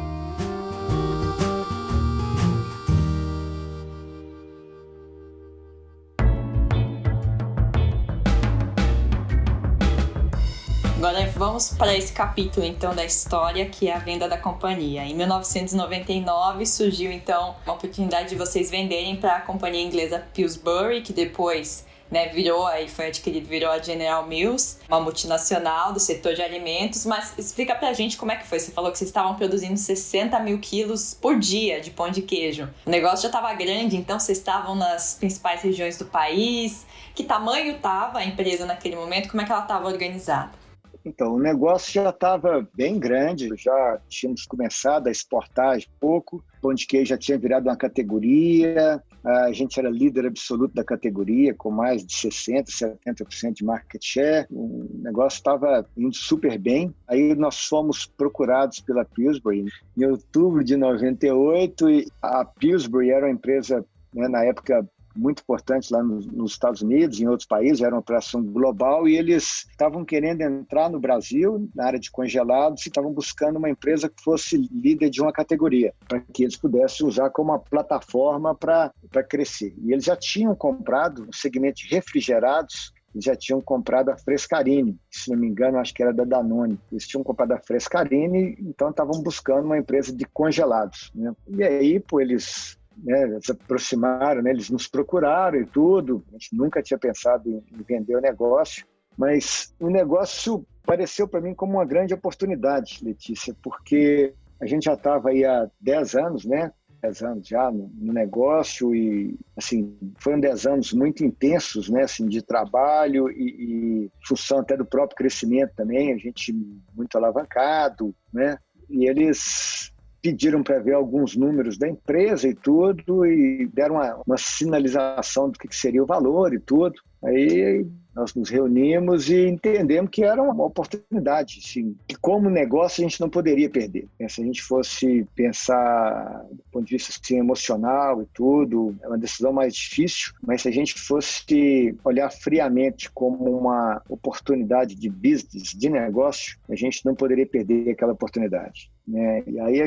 Agora vamos para esse capítulo, então, da história, que é a venda da companhia. Em 1999 surgiu, então, a oportunidade de vocês venderem para a companhia inglesa Pillsbury, que depois, né, virou a General Mills, uma multinacional do setor de alimentos. Mas explica pra gente como é que foi. Você falou que vocês estavam produzindo 60 mil quilos por dia de pão de queijo. O negócio já estava grande, então vocês estavam nas principais regiões do país. Que tamanho estava a empresa naquele momento? Como é que ela estava organizada? Então, o negócio já estava bem grande, já tínhamos começado a exportar um pouco, o pão de queijo já tinha virado uma categoria, a gente era líder absoluto da categoria, com mais de 60%, 70% de market share, o negócio estava indo super bem. Aí nós fomos procurados pela Pillsbury em outubro de 98, e a Pillsbury era uma empresa, né, na época, muito importante lá nos Estados Unidos, em outros países, era uma operação global, e eles estavam querendo entrar no Brasil, na área de congelados, e estavam buscando uma empresa que fosse líder de uma categoria, para que eles pudessem usar como uma plataforma para crescer. E eles já tinham comprado, no segmento de refrigerados, eles já tinham comprado a Frescarine, se não me engano, acho que era da Danone. Eles tinham comprado a Frescarine, então estavam buscando uma empresa de congelados, né? E aí, pô, eles se aproximaram, né? Eles nos procuraram e tudo. A gente nunca tinha pensado em vender o negócio, mas o negócio pareceu para mim como uma grande oportunidade, Letícia, porque a gente já estava aí há 10 anos, né? 10 anos já no negócio, e assim, foram 10 anos muito intensos, né, assim, de trabalho e função até do próprio crescimento também, a gente muito alavancado, né, e eles pediram para ver alguns números da empresa e tudo, e deram uma sinalização do que seria o valor e tudo. Aí nós nos reunimos e entendemos que era uma oportunidade, assim, que como negócio a gente não poderia perder. Se a gente fosse pensar do ponto de vista assim, emocional e tudo, é uma decisão mais difícil, mas se a gente fosse olhar friamente como uma oportunidade de business, de negócio, a gente não poderia perder aquela oportunidade, né? E aí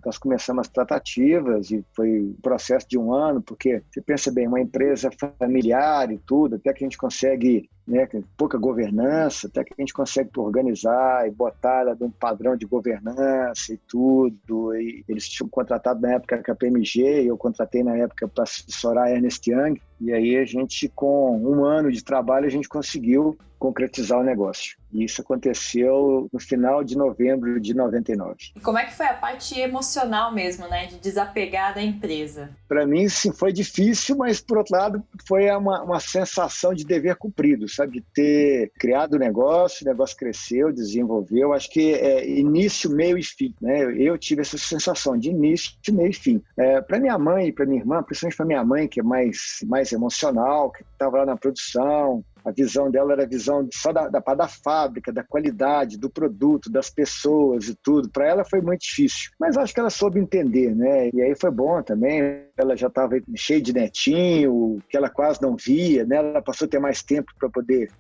nós começamos as tratativas e foi um processo de 1 ano, porque você pensa bem, uma empresa familiar e tudo, até que a gente consegue, né, pouca governança, até que a gente consegue organizar e botar ela num padrão de governança e tudo. E eles tinham contratado na época a KPMG, e eu contratei na época para assessorar a Ernst Young, e aí a gente, com 1 ano de trabalho, a gente conseguiu concretizar o negócio. E isso aconteceu no final de novembro de 99. E como é que foi a parte emocional mesmo, né, de desapegar da empresa? Para mim, sim, foi difícil, mas, por outro lado, foi uma sensação de dever cumprido, sabe? De ter criado o negócio cresceu, desenvolveu. Acho que é início, meio e fim, né? Eu tive essa sensação de início, meio e fim. Para minha mãe e para minha irmã, principalmente para minha mãe, que é mais emocional, que estava lá na produção, a visão dela era a visão só da fábrica, da qualidade, do produto, das pessoas e tudo. Para ela foi muito difícil, mas acho que ela soube entender, né? E aí foi bom também. Ela já estava cheia de netinho, que ela quase não via, né? Ela passou a ter mais tempo para poder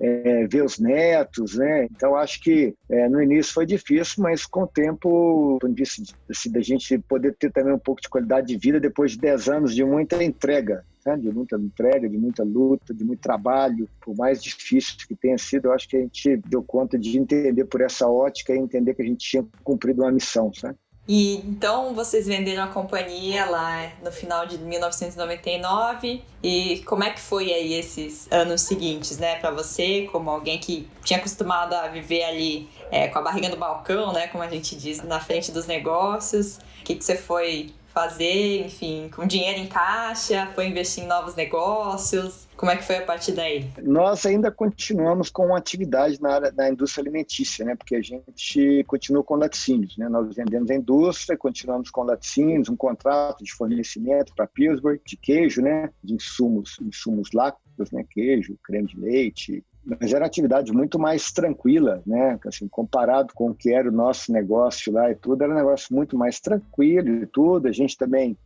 ver os netos, né? Então acho que no início foi difícil, mas com o tempo, do ponto de vista assim, da gente poder ter também um pouco de qualidade de vida depois de 10 anos de muita entrega, de muita entrega, de muita luta, de muito trabalho, por mais difícil que tenha sido, eu acho que a gente deu conta de entender por essa ótica e entender que a gente tinha cumprido uma missão, sabe? E então vocês venderam a companhia lá no final de 1999, e como é que foi aí esses anos seguintes, né, para você, como alguém que tinha acostumado a viver ali com a barriga no balcão, né, como a gente diz, na frente dos negócios? O que você foi fazer, enfim, com dinheiro em caixa, foi investir em novos negócios? Como é que foi a partir daí? Nós ainda continuamos com atividade na área da indústria alimentícia, né? Porque a gente continua com laticínios, né? Nós vendemos a indústria, continuamos com laticínios, um contrato de fornecimento para Pillsbury, de queijo, né? De insumos lácteos, né? Queijo, creme de leite. Mas era uma atividade muito mais tranquila, né? Assim, comparado com o que era o nosso negócio lá e tudo, era um negócio muito mais tranquilo e tudo. A gente também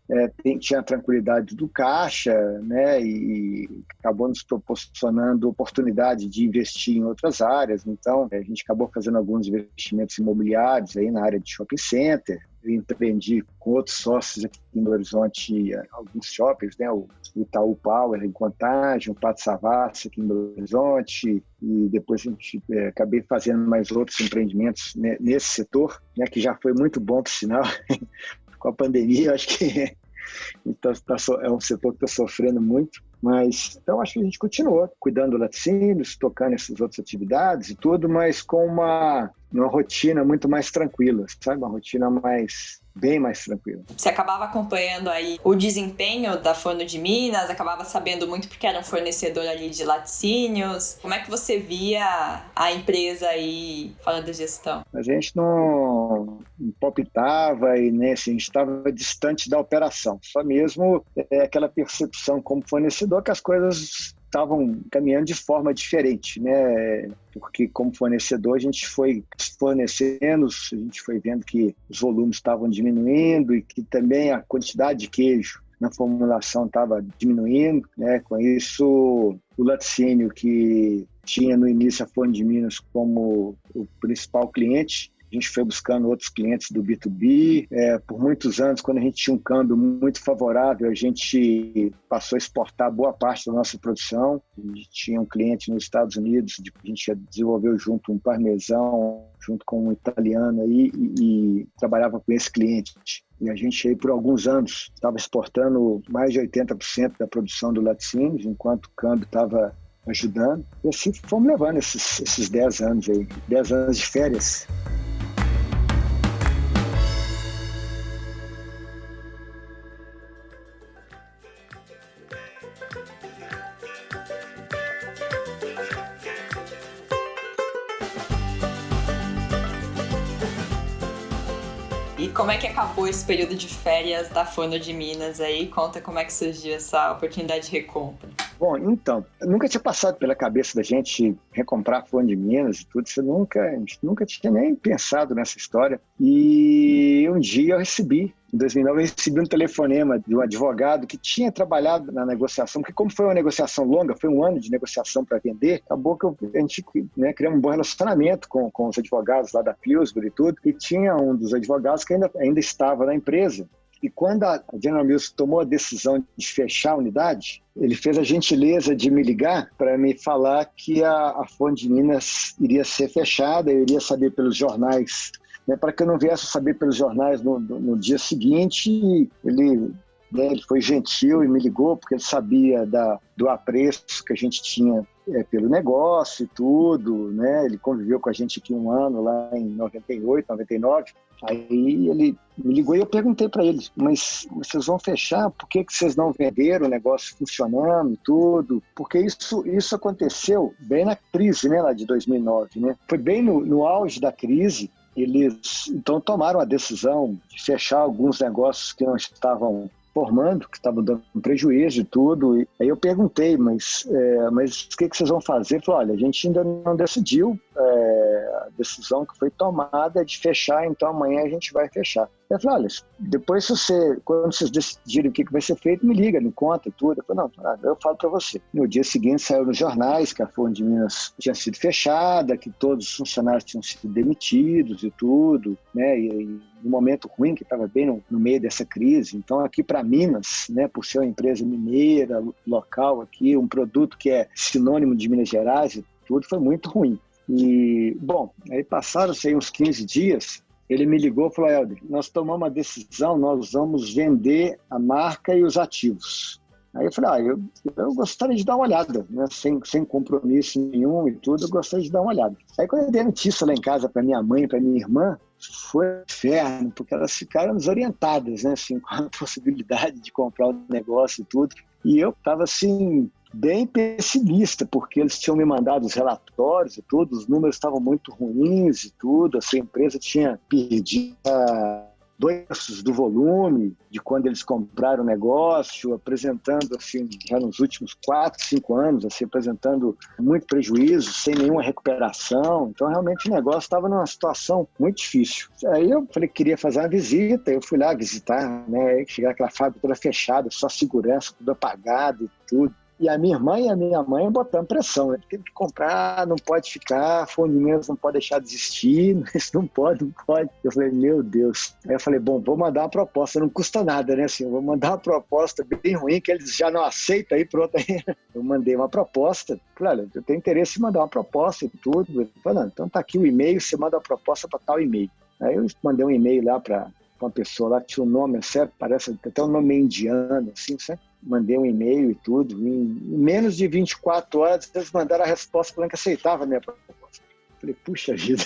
tinha a tranquilidade do caixa, né? E acabou nos proporcionando oportunidade de investir em outras áreas. Então, a gente acabou fazendo alguns investimentos imobiliários aí na área de shopping center. Eu empreendi com outros sócios aqui em Belo Horizonte alguns shoppings, né? O Itaú Power em Contagem, o Pátio Savassi aqui em Belo Horizonte, e depois a gente acabei fazendo mais outros empreendimentos nesse setor, né? Que já foi muito bom, por sinal, com a pandemia. Eu acho que é um setor que está sofrendo muito, mas então acho que a gente continuou cuidando do laticínios, tocando essas outras atividades e tudo, mas com uma rotina muito mais tranquila, sabe? Uma rotina bem mais tranquila. Você acabava acompanhando aí o desempenho da Forno de Minas, acabava sabendo muito porque era um fornecedor ali de laticínios. Como é que você via a empresa aí falando de gestão? A gente não palpitava e nem assim, a gente estava distante da operação. Só mesmo aquela percepção como fornecedor que as coisas estavam caminhando de forma diferente, né? Porque como fornecedor a gente foi fornecendo, a gente foi vendo que os volumes estavam diminuindo e que também a quantidade de queijo na formulação estava diminuindo, né? Com isso, o laticínio, que tinha no início a Fone de Minas como o principal cliente, a gente foi buscando outros clientes do B2B. Por muitos anos, quando a gente tinha um câmbio muito favorável, a gente passou a exportar boa parte da nossa produção. A gente tinha um cliente nos Estados Unidos, a gente desenvolveu junto um parmesão, junto com um italiano aí, e trabalhava com esse cliente. E a gente aí por alguns anos estava exportando mais de 80% da produção do laticínios, enquanto o câmbio estava ajudando. E assim fomos levando esses 10 anos aí, 10 anos de férias. E como é que acabou esse período de férias da Fone de Minas aí? Conta como é que surgiu essa oportunidade de recompra. Bom, então, nunca tinha passado pela cabeça da gente recomprar a Fone de Minas e tudo, a gente nunca tinha nem pensado nessa história. E um dia em 2009, eu recebi um telefonema de um advogado que tinha trabalhado na negociação, porque como foi uma negociação longa, foi um ano de negociação para vender, acabou que a gente criou um bom relacionamento com os advogados lá da Pillsbury e tudo, e tinha um dos advogados que ainda estava na empresa. E quando a General Mills tomou a decisão de fechar a unidade, ele fez a gentileza de me ligar para me falar que a Fone de Minas iria ser fechada, eu iria saber pelos jornais, né, para que eu não viesse saber pelos jornais no dia seguinte. Ele foi gentil e me ligou, porque ele sabia do apreço que a gente tinha pelo negócio e tudo, né? Ele conviveu com a gente aqui um ano, lá em 98, 99. Aí ele me ligou e eu perguntei para ele, mas vocês vão fechar? Por que vocês não venderam o negócio funcionando e tudo? Porque isso aconteceu bem na crise, né, lá de 2009, né? Foi bem no auge da crise. Eles então tomaram a decisão de fechar alguns negócios que não estavam formando, que estavam dando prejuízo e tudo. E aí eu perguntei, mas o que vocês vão fazer? Ele falou, olha, a gente ainda não decidiu, a decisão que foi tomada é de fechar, então amanhã a gente vai fechar. Eu falei, olha, depois quando vocês decidirem o que vai ser feito, me liga, me conta tudo. Eu falei, não, eu falo para você. No dia seguinte saiu nos jornais que a Fone de Minas tinha sido fechada, que todos os funcionários tinham sido demitidos e tudo, né? E no momento ruim, que estava bem no meio dessa crise. Então aqui para Minas, né, por ser uma empresa mineira, local aqui, um produto que é sinônimo de Minas Gerais e tudo, foi muito ruim. E, bom, aí passaram-se uns 15 dias, ele me ligou e falou, Helder, nós tomamos uma decisão, nós vamos vender a marca e os ativos. Aí eu falei, eu gostaria de dar uma olhada, né? Sem compromisso nenhum e tudo, eu gostaria de dar uma olhada. Aí quando eu dei notícia lá em casa para minha mãe e para minha irmã, foi um inferno, porque elas ficaram desorientadas, né? Assim, com a possibilidade de comprar o negócio e tudo. E eu estava assim, bem pessimista, porque eles tinham me mandado os relatórios e tudo, os números estavam muito ruins e tudo, a empresa tinha perdido 2 terços do volume de quando eles compraram o negócio, apresentando, assim, já nos últimos 4, 5 anos, assim, apresentando muito prejuízo, sem nenhuma recuperação. Então, realmente, o negócio estava numa situação muito difícil. Aí eu falei que queria fazer uma visita, eu fui lá visitar, né, chegar aquela fábrica toda fechada, só segurança, tudo apagado e tudo. E a minha irmã e a minha mãe botando pressão, né? Tem que comprar, não pode ficar, Fone de Minas não pode deixar de existir, isso não pode. Eu falei, meu Deus. Aí eu falei, bom, vou mandar uma proposta, não custa nada, né? Assim, eu vou mandar uma proposta bem ruim, que eles já não aceitam, aí pronto. Aí eu mandei uma proposta, falei, olha, eu tenho interesse em mandar uma proposta e tudo. Ele falou, não, então tá aqui o e-mail, você manda a proposta para tal e-mail. Aí eu mandei um e-mail lá para uma pessoa lá que tinha um nome, certo? Parece até um nome indiano, assim, certo? Mandei um e-mail e tudo. Em menos de 24 horas, eles mandaram a resposta falando que aceitava a minha proposta. Falei, puxa vida,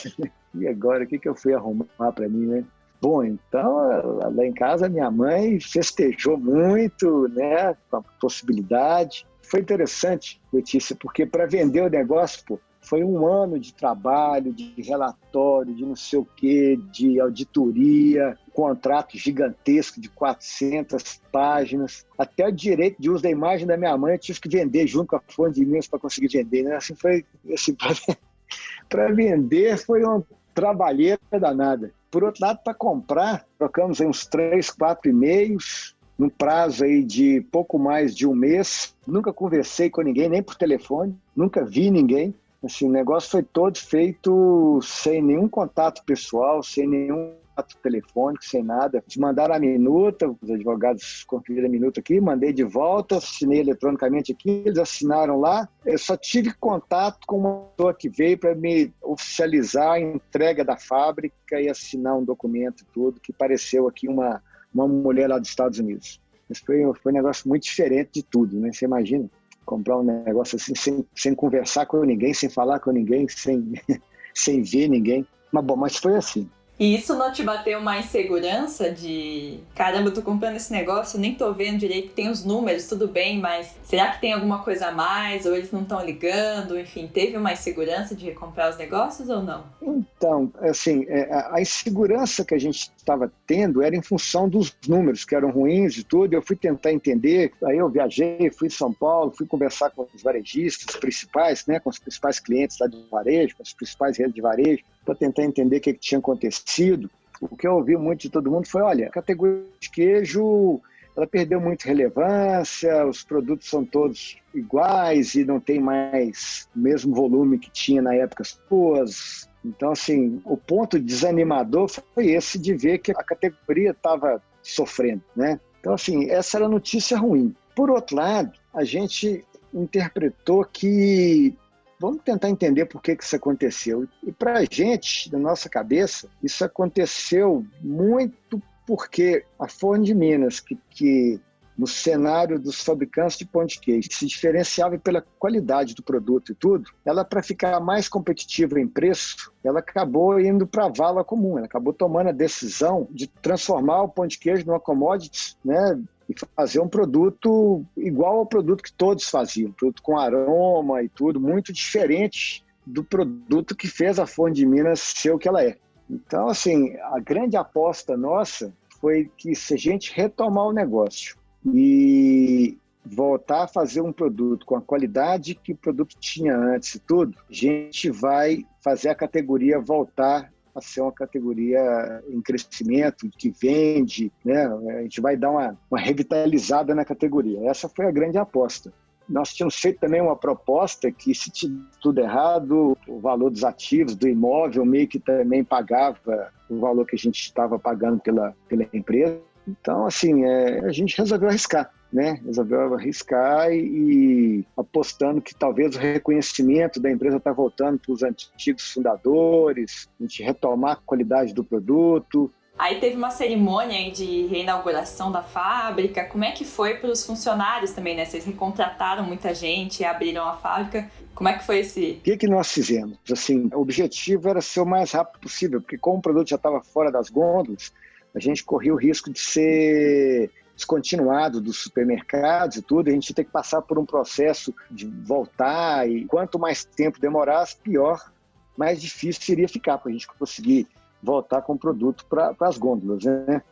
e agora? O que eu fui arrumar para mim, né? Bom, então, lá em casa, minha mãe festejou muito, né, com a possibilidade. Foi interessante, Letícia, porque para vender o negócio, pô, foi um ano de trabalho, de relatório, de não sei o quê, de auditoria, contrato gigantesco de 400 páginas. Até o direito de uso da imagem da minha mãe eu tive que vender junto com a Fone de Minas para conseguir vender, né? Assim foi, assim, para vender foi uma trabalheira danada. Por outro lado, para comprar, trocamos aí uns 3, 4 e-mails, num prazo aí de pouco mais de um mês. Nunca conversei com ninguém, nem por telefone, nunca vi ninguém. Assim, o negócio foi todo feito sem nenhum contato pessoal, sem nenhum contato telefônico, sem nada. Eles mandaram a minuta, os advogados conferiram a minuta aqui, mandei de volta, assinei eletronicamente aqui, eles assinaram lá. Eu só tive contato com uma pessoa que veio para me oficializar a entrega da fábrica e assinar um documento e tudo, que pareceu aqui uma mulher lá dos Estados Unidos. Mas foi um negócio muito diferente de tudo, né? Você imagina comprar um negócio assim sem conversar com ninguém, sem falar com ninguém, sem ver ninguém. Mas foi assim. E isso não te bateu uma insegurança de caramba, eu tô comprando esse negócio, nem tô vendo direito, tem os números, tudo bem, mas será que tem alguma coisa a mais? Ou eles não estão ligando? Enfim, teve uma insegurança de recomprar os negócios ou não? Então, assim, a insegurança que a gente estava tendo era em função dos números, que eram ruins e tudo. Eu fui tentar entender, aí eu viajei, fui em São Paulo, fui conversar com os varejistas principais, né, com os principais clientes lá de varejo, com as principais redes de varejo, para tentar entender o que tinha acontecido. O que eu ouvi muito de todo mundo foi, olha, a categoria de queijo, ela perdeu muita relevância, os produtos são todos iguais e não tem mais o mesmo volume que tinha na época suas. Então, assim, o ponto desanimador foi esse de ver que a categoria estava sofrendo, né? Então, assim, essa era a notícia ruim. Por outro lado, a gente interpretou que vamos tentar entender por que isso aconteceu. E para a gente, na nossa cabeça, isso aconteceu muito porque a Forno de Minas, que no cenário dos fabricantes de pão de queijo se diferenciava pela qualidade do produto e tudo, ela, para ficar mais competitiva em preço, ela acabou indo para a vala comum, ela acabou tomando a decisão de transformar o pão de queijo numa commodity, né? E fazer um produto igual ao produto que todos faziam, produto com aroma e tudo, muito diferente do produto que fez a Forno de Minas ser o que ela é. Então, assim, a grande aposta nossa foi que se a gente retomar o negócio e voltar a fazer um produto com a qualidade que o produto tinha antes e tudo, a gente vai fazer a categoria voltar a ser uma categoria em crescimento, que vende, né? A gente vai dar uma revitalizada na categoria. Essa foi a grande aposta. Nós tínhamos feito também uma proposta que, se tudo errado, o valor dos ativos, do imóvel, meio que também pagava o valor que a gente estava pagando pela empresa. Então, assim, a gente resolveu arriscar, né? Resolveu arriscar e apostando que talvez o reconhecimento da empresa está voltando para os antigos fundadores, a gente retomar a qualidade do produto. Aí teve uma cerimônia de reinauguração da fábrica. Como é que foi para os funcionários também, né? Vocês recontrataram muita gente, abriram a fábrica. Como é que foi esse? O que nós fizemos? Assim, o objetivo era ser o mais rápido possível, porque como o produto já estava fora das gôndolas, a gente corria o risco de ser descontinuado dos supermercados e tudo, a gente ia ter que passar por um processo de voltar, e quanto mais tempo demorasse, pior, mais difícil seria ficar para a gente conseguir voltar com o produto para as gôndolas, né?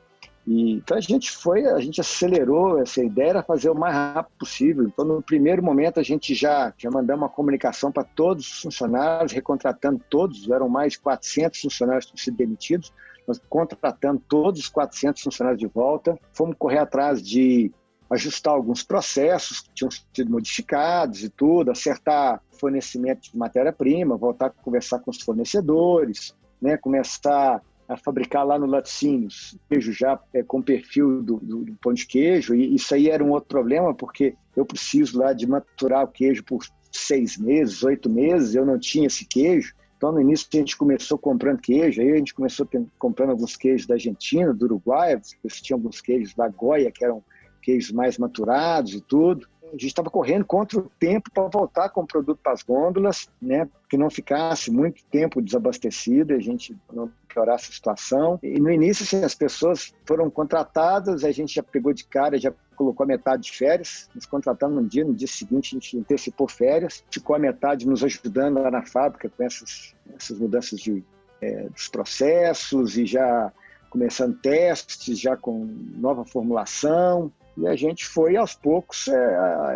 E, então a gente acelerou, essa ideia era fazer o mais rápido possível. Então, no primeiro momento, a gente já mandamos uma comunicação para todos os funcionários, recontratando todos, eram mais de 400 funcionários que tinham sido demitidos, nós contratamos todos os 400 funcionários de volta, fomos correr atrás de ajustar alguns processos que tinham sido modificados e tudo, acertar fornecimento de matéria-prima, voltar a conversar com os fornecedores, né, começar a fabricar lá no Laticínios queijo já com perfil do pão de queijo, e isso aí era um outro problema, porque eu preciso lá de maturar o queijo por 6 meses, 8 meses, eu não tinha esse queijo. Então, no início, a gente começou comprando queijo, aí a gente começou comprando alguns queijos da Argentina, do Uruguai, tinha alguns queijos da Goia, que eram queijos mais maturados e tudo. A gente estava correndo contra o tempo para voltar com o produto para as gôndolas, né? Que não ficasse muito tempo desabastecido, a gente não piorasse a situação. E no início, assim, as pessoas foram contratadas, a gente já pegou de cara, já colocou a metade de férias, nos contratamos no dia seguinte a gente antecipou férias, ficou a metade nos ajudando lá na fábrica com essas mudanças dos processos e já começando testes, já com nova formulação. E a gente foi, aos poucos,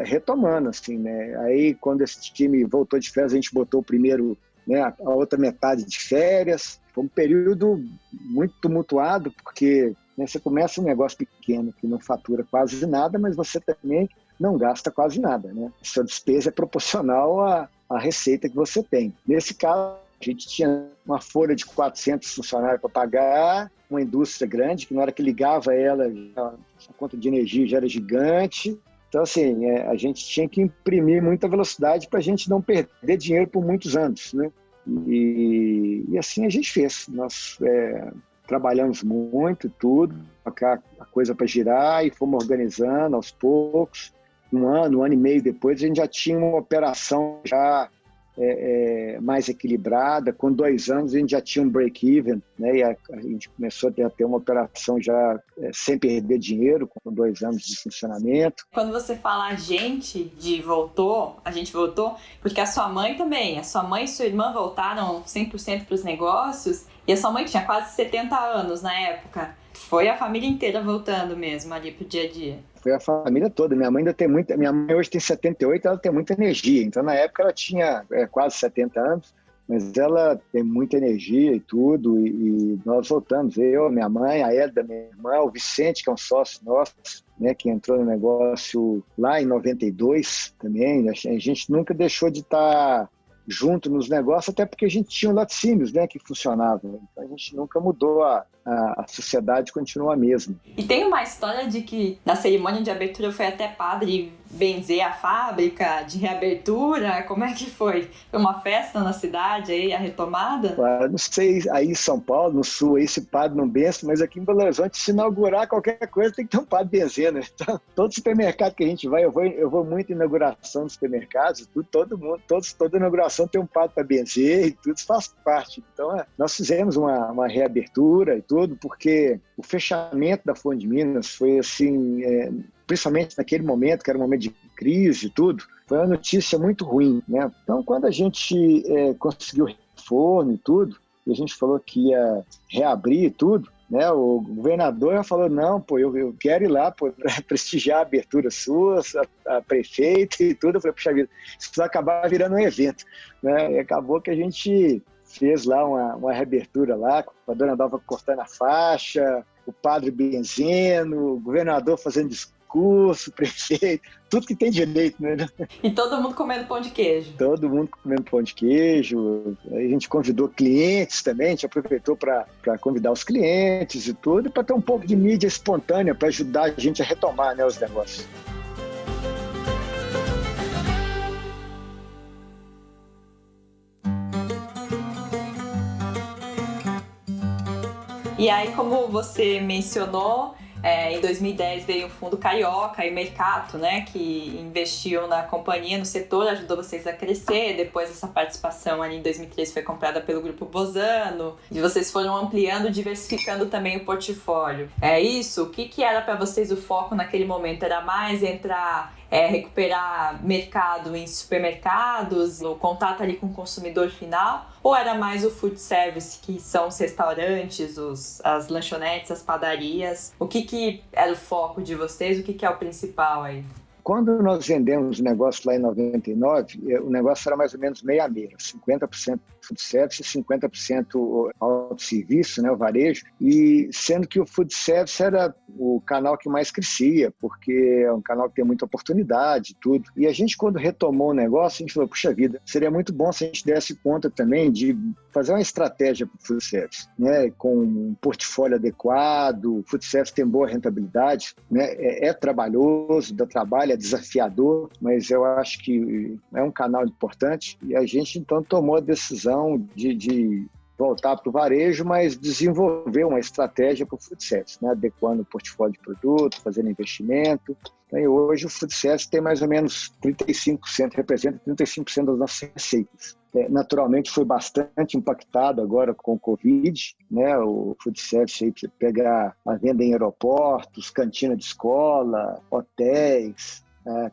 retomando, assim, né? Aí, quando esse time voltou de férias, a gente botou o primeiro, né, a outra metade de férias. Foi um período muito tumultuado, porque né? Você começa um negócio pequeno que não fatura quase nada, mas você também não gasta quase nada, né? Sua despesa é proporcional à receita que você tem. Nesse caso, a gente tinha uma folha de 400 funcionários para pagar, uma indústria grande, que na hora que ligava ela, a conta de energia já era gigante. Então, assim, a gente tinha que imprimir muita velocidade para a gente não perder dinheiro por muitos anos, né? E assim a gente fez. Nós trabalhamos muito, tudo, colocar a coisa para girar e fomos organizando aos poucos. Um ano e meio depois, a gente já tinha uma operação já mais equilibrada. Com 2 anos, a gente já tinha um break-even, né? E a gente começou a ter uma operação já sem perder dinheiro, com 2 anos de funcionamento. Quando você fala a gente voltou, porque a sua mãe também, a sua mãe e sua irmã voltaram 100% para os negócios, e a sua mãe tinha quase 70 anos na época. Foi a família inteira voltando mesmo ali pro dia a dia. Foi a família toda. Minha mãe ainda tem muita. Minha mãe hoje tem 78, ela tem muita energia. Então, na época, ela tinha quase 70 anos, mas ela tem muita energia e tudo. E nós voltamos. Eu, minha mãe, a Elda, minha irmã, o Vicente, que é um sócio nosso, né, que entrou no negócio lá em 92 também. A gente nunca deixou de estar junto nos negócios, até porque a gente tinha laticínios, né, que funcionavam. Então, a gente nunca mudou, a sociedade continua a mesma. E tem uma história de que na cerimônia de abertura foi até padre benzer a fábrica de reabertura. Como é que foi? Foi uma festa na cidade aí, a retomada? Não sei, aí em São Paulo, no sul, aí se padre não benze, mas aqui em Belo Horizonte, se inaugurar qualquer coisa, tem que ter um padre benzendo. Então, todo supermercado que a gente vai, eu vou muito em inauguração de supermercados, todo mundo, toda inauguração tem um padre para benzer e tudo, isso faz parte. Então, nós fizemos uma reabertura e tudo, porque o fechamento da Fonte de Minas foi assim, principalmente naquele momento, que era um momento de crise e tudo, foi uma notícia muito ruim, né? Então, quando a gente conseguiu reforma e tudo, e a gente falou que ia reabrir e tudo, né? O governador já falou, não, pô, eu quero ir lá para prestigiar a abertura sua, a prefeita e tudo. Eu falei, puxa vida, isso vai acabar virando um evento, né? E acabou que a gente fez lá uma reabertura lá, com a dona Dalva cortando a faixa, o padre benzendo, o governador fazendo discurso, o prefeito, tudo que tem direito, né? E todo mundo comendo pão de queijo. Todo mundo comendo pão de queijo. Aí a gente convidou clientes também, a gente aproveitou para convidar os clientes e tudo, para ter um pouco de mídia espontânea, para ajudar a gente a retomar, né, os negócios. E aí, como você mencionou, em 2010 veio o Fundo Carioca e Mercato, né, que investiu na companhia, no setor, ajudou vocês a crescer. Depois essa participação ali em 2013 foi comprada pelo Grupo Bozano, e vocês foram ampliando, diversificando também o portfólio. É isso? O que era para vocês o foco naquele momento? Era mais recuperar mercado em supermercados, o contato ali com o consumidor final, ou era mais o food service, que são os restaurantes, as lanchonetes, as padarias? O que era o foco de vocês? O que é o principal aí? Quando nós vendemos o negócio lá em 99, o negócio era mais ou menos meia a meia, 50% food service e 50% autosserviço, né, o varejo, e sendo que o food service era o canal que mais crescia, porque é um canal que tem muita oportunidade e tudo. E a gente, quando retomou o negócio, a gente falou, puxa vida, seria muito bom se a gente desse conta também de fazer uma estratégia para o food service, né, com um portfólio adequado. O food service tem boa rentabilidade, né, é trabalhoso, dá trabalho, é desafiador, mas eu acho que é um canal importante, e a gente então tomou a decisão de voltar para o varejo, mas desenvolver uma estratégia para o food service, né? Adequando o portfólio de produto, fazendo investimento. Então, e hoje o food service tem mais ou menos 35%, representa 35% das nossas receitas. Naturalmente foi bastante impactado agora com o Covid, né? O food service aí, você pegar a venda em aeroportos, cantina de escola, hotéis,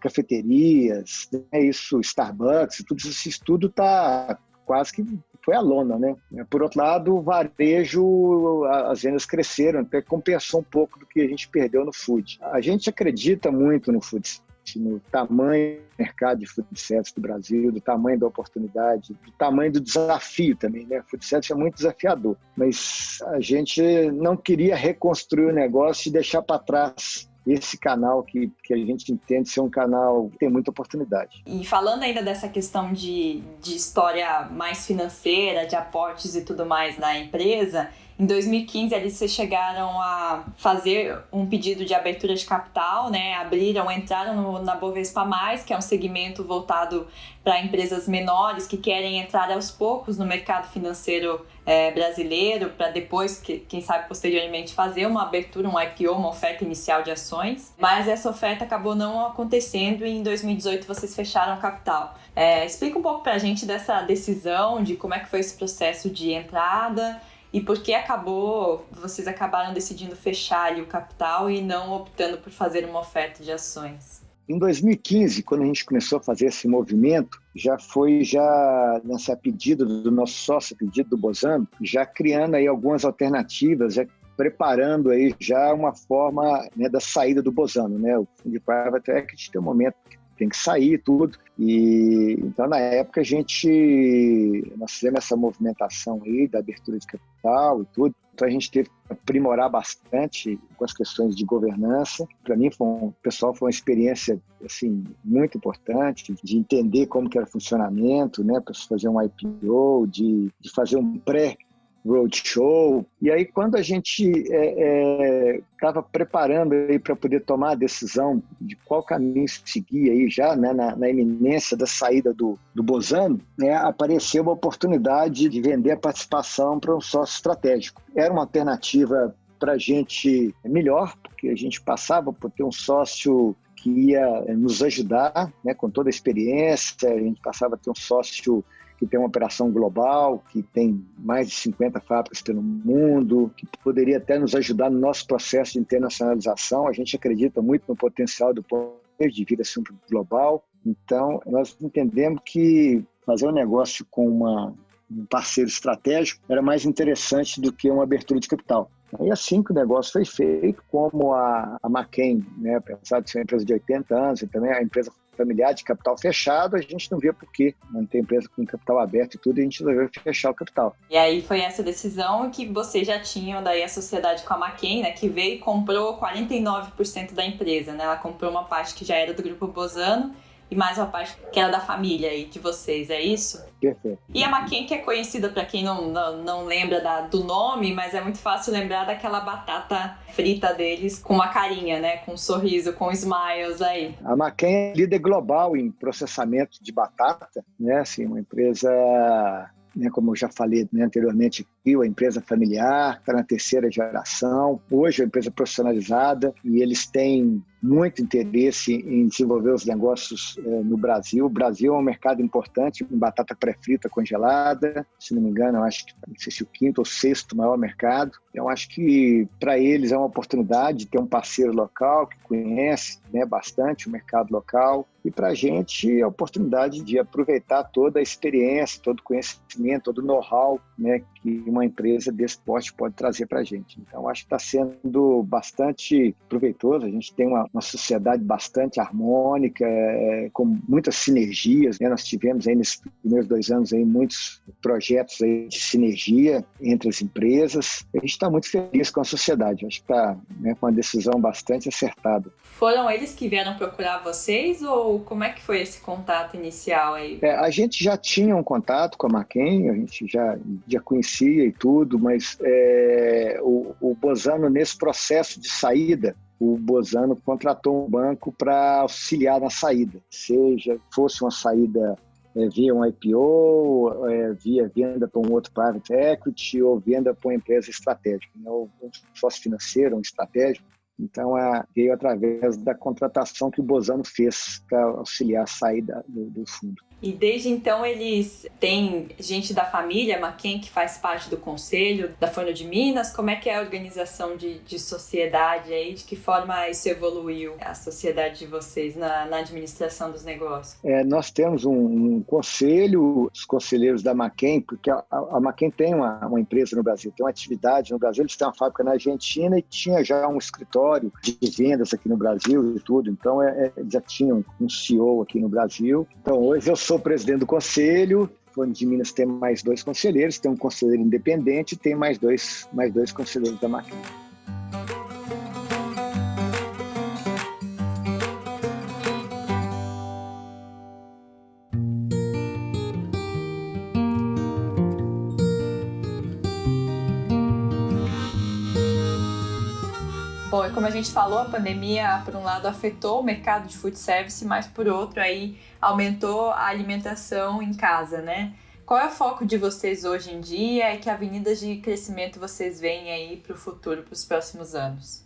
cafeterias, né? Isso, Starbucks, tudo isso está quase que foi a lona, né? Por outro lado, o varejo, as vendas cresceram, até compensou um pouco do que a gente perdeu no food. A gente acredita muito no food no tamanho do mercado de food service do Brasil, do tamanho da oportunidade, do tamanho do desafio também, né? Food service é muito desafiador, mas a gente não queria reconstruir o negócio e deixar para trás esse canal que a gente entende ser um canal que tem muita oportunidade. E falando ainda dessa questão de história mais financeira, de aportes e tudo mais na empresa, em 2015 eles chegaram a fazer um pedido de abertura de capital, né? Entraram na Bovespa+, que é um segmento voltado para empresas menores que querem entrar aos poucos no mercado financeiro brasileiro, para depois, quem sabe posteriormente, fazer uma abertura, um IPO, uma oferta inicial de ações. Mas essa oferta acabou não acontecendo e em 2018 vocês fecharam o capital. Explica um pouco para a gente dessa decisão, de como é que foi esse processo de entrada e por que vocês acabaram decidindo fechar ali o capital e não optando por fazer uma oferta de ações. Em 2015, quando a gente começou a fazer esse movimento, já nessa pedido do nosso sócio, pedido do Bozano, já criando aí algumas alternativas, já preparando aí já uma forma, né, da saída do Bozano, né? O fundo de private equity tem um momento que tem que sair tudo. E então, na época, nós fizemos essa movimentação aí da abertura de capital e tudo. Então, a gente teve que aprimorar bastante com as questões de governança. Para mim, foi uma experiência assim, muito importante de entender como que era o funcionamento, né, para fazer um IPO, de fazer um roadshow. E aí, quando a gente estava preparando para poder tomar a decisão de qual caminho seguir aí já, né, na iminência da saída do Bozano, né, apareceu uma oportunidade de vender a participação para um sócio estratégico. Era uma alternativa para a gente melhor, porque a gente passava por ter um sócio que ia nos ajudar, né, com toda a experiência, a gente passava a ter um sócio que tem uma operação global, que tem mais de 50 fábricas pelo mundo, que poderia até nos ajudar no nosso processo de internacionalização. A gente acredita muito no potencial do poder de vida sempre global. Então, nós entendemos que fazer um negócio com um parceiro estratégico era mais interessante do que uma abertura de capital. E assim que o negócio foi feito, como a McCain, né, apesar de ser uma empresa de 80 anos, e também a empresa familiar de capital fechado, a gente não via por que manter a empresa com capital aberto e tudo, e a gente resolveu fechar o capital. E aí foi essa decisão que vocês já tinham daí a sociedade com a McCain, né, que veio e comprou 49% da empresa, né? Ela comprou uma parte que já era do Grupo Bozano e mais uma parte que era da família aí de vocês, é isso? Perfeito. E a McCain, que é conhecida, para quem não lembra do nome, mas é muito fácil lembrar daquela batata frita deles com uma carinha, né? Com um sorriso, com smiles aí. A McCain é líder global em processamento de batata, né? Assim, uma empresa, né, como eu já falei, né, anteriormente, a empresa familiar, está na terceira geração. Hoje é uma empresa profissionalizada e eles têm muito interesse em desenvolver os negócios no Brasil. O Brasil é um mercado importante em batata pré-frita congelada. Se não me engano, eu acho que não sei se o quinto ou sexto maior mercado. Eu acho que para eles é uma oportunidade de ter um parceiro local que conhece, né, bastante o mercado local. E para a gente é a oportunidade de aproveitar toda a experiência, todo o conhecimento, todo o know-how, né, que uma empresa desse porte pode trazer para a gente. Então, acho que está sendo bastante proveitoso. A gente tem uma sociedade bastante harmônica, com muitas sinergias, né? Nós tivemos aí nesses primeiros 2 anos aí muitos projetos aí de sinergia entre as empresas. A gente está muito feliz com a sociedade. Acho que está, né, com uma decisão bastante acertada. Foram eles que vieram procurar vocês ou como é que foi esse contato inicial aí? A gente já tinha um contato com a McCain, a gente já conhecia e tudo, mas o Bozano, nesse processo de saída, o Bozano contratou um banco para auxiliar na saída, seja fosse uma saída via um IPO, via venda para um outro private equity ou venda para uma empresa estratégica, né? Um sócio financeiro, um estratégico. Então, veio através da contratação que o Bozano fez para auxiliar a saída do fundo. E desde então eles têm gente da família McCain que faz parte do conselho da Forno de Minas. Como é que é a organização de sociedade aí? De que forma isso evoluiu a sociedade de vocês na administração dos negócios? Nós temos um conselho, os conselheiros da McCain, porque a McCain tem uma empresa no Brasil, tem uma atividade no Brasil, eles têm uma fábrica na Argentina e tinha já um escritório de vendas aqui no Brasil e tudo, então já tinham um CEO aqui no Brasil. Então hoje eu sou presidente do conselho. Forno de Minas tem mais 2 conselheiros, tem um conselheiro independente e tem mais dois conselheiros da McCain. Bom, e como a gente falou, a pandemia, por um lado, afetou o mercado de food service, mas por outro, aí aumentou a alimentação em casa, né? Qual é o foco de vocês hoje em dia e que avenidas de crescimento vocês veem aí para o futuro, para os próximos anos?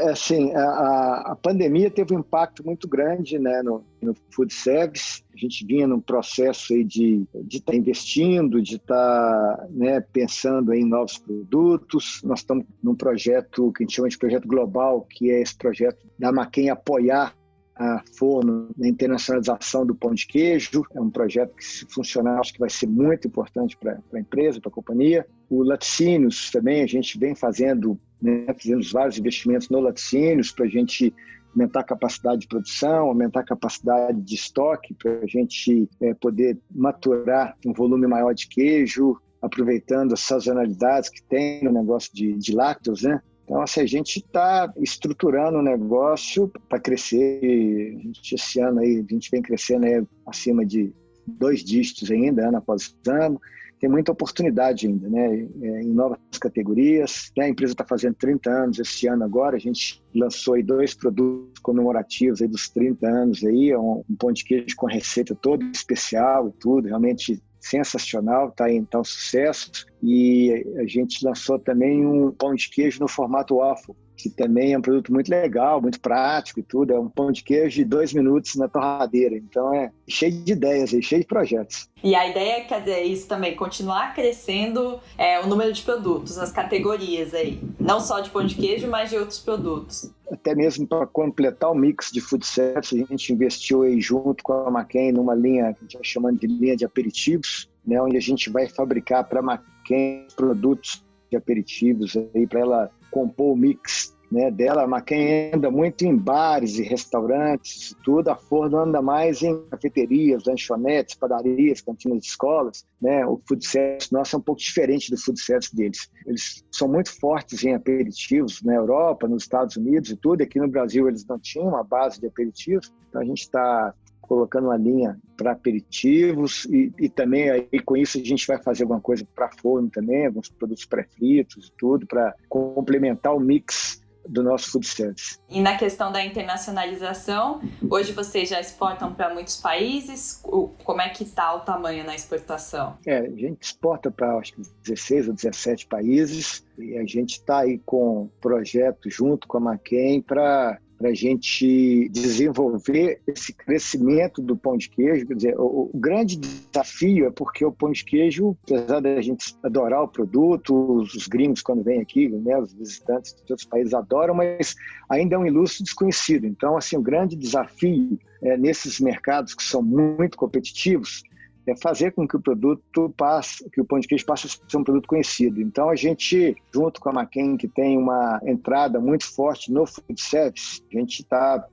Assim, a pandemia teve um impacto muito grande, né, no food service. A gente vinha num processo aí de estar investindo, de estar, né, pensando em novos produtos. Nós estamos num projeto que a gente chama de projeto global, que é esse projeto da McCain apoiar a Forno na internacionalização do pão de queijo. É um projeto que, se funcionar, acho que vai ser muito importante para a empresa, para a companhia. O laticínios também, a gente vem fazendo, né, fizemos vários investimentos no laticínios para a gente aumentar a capacidade de produção, aumentar a capacidade de estoque, para a gente poder maturar um volume maior de queijo, aproveitando as sazonalidades que tem no negócio de lácteos, né? Então, assim, a gente está estruturando o negócio para crescer. Esse ano aí, a gente vem crescendo aí acima de 2 dígitos ainda, ano após ano. Tem muita oportunidade ainda, né? Em novas categorias. A empresa está fazendo 30 anos esse ano agora. A gente lançou aí 2 produtos comemorativos aí dos 30 anos. Aí, um pão de queijo com receita toda especial e tudo, realmente sensacional, está aí então sucesso. E a gente lançou também um pão de queijo no formato waffle, que também é um produto muito legal, muito prático e tudo. É um pão de queijo de 2 minutos na torradeira. Então é cheio de ideias, cheio de projetos. E a ideia, quer dizer, isso também, continuar crescendo o número de produtos, as categorias aí. Não só de pão de queijo, mas de outros produtos. Até mesmo para completar o mix de food service, a gente investiu aí junto com a McCain numa linha que a gente está chamando de linha de aperitivos, né, onde a gente vai fabricar para a McCain produtos de aperitivos aí para ela compor o mix, né, dela. A McCain anda muito em bares e restaurantes e tudo, a Forno anda mais em cafeterias, lanchonetes, padarias, cantinas de escolas, né. O food service nosso é um pouco diferente do food service deles. Eles são muito fortes em aperitivos na Europa, nos Estados Unidos e tudo. Aqui no Brasil eles não tinham uma base de aperitivos, então a gente está colocando uma linha para aperitivos e também aí com isso a gente vai fazer alguma coisa para forno também, alguns produtos pré-fritos e tudo, para complementar o mix do nosso food service. E na questão da internacionalização, hoje vocês já exportam para muitos países? Como é que está o tamanho na exportação? A gente exporta para acho que 16 ou 17 países e a gente está aí com um projeto junto com a McCain para a gente desenvolver esse crescimento do pão de queijo. Quer dizer, o grande desafio é porque o pão de queijo, apesar da gente adorar o produto, os gringos quando vêm aqui, né, os visitantes de outros países adoram, mas ainda é um ilustre desconhecido. Então, assim, o grande desafio nesses mercados que são muito competitivos é fazer com que o produto passe, que o pão de queijo passe a ser um produto conhecido. Então, a gente, junto com a McCain, que tem uma entrada muito forte no food service, a gente está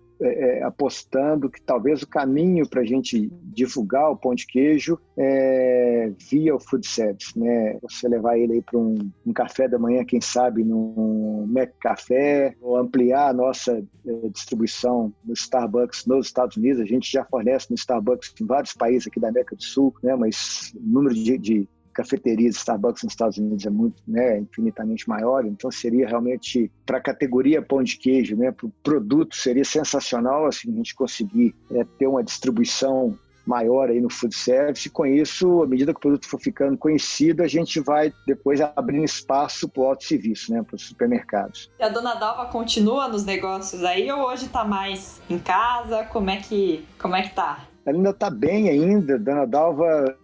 apostando que talvez o caminho para a gente divulgar o pão de queijo via o food service, né? Você levar ele aí para um café da manhã, quem sabe num McCafé, ou ampliar a nossa distribuição no Starbucks nos Estados Unidos. A gente já fornece no Starbucks em vários países aqui da América do Sul, né? Mas o número de cafeterias Starbucks nos Estados Unidos é muito, né, infinitamente maior. Então seria realmente, para a categoria pão de queijo, né, para o produto, seria sensacional assim, a gente conseguir ter uma distribuição maior aí no food service. E com isso, à medida que o produto for ficando conhecido, a gente vai depois abrindo espaço para o autosserviço, né, para os supermercados. E a Dona Dalva continua nos negócios aí ou hoje está mais em casa? Como é que tá? ela ainda está bem ainda. Dona Dalva,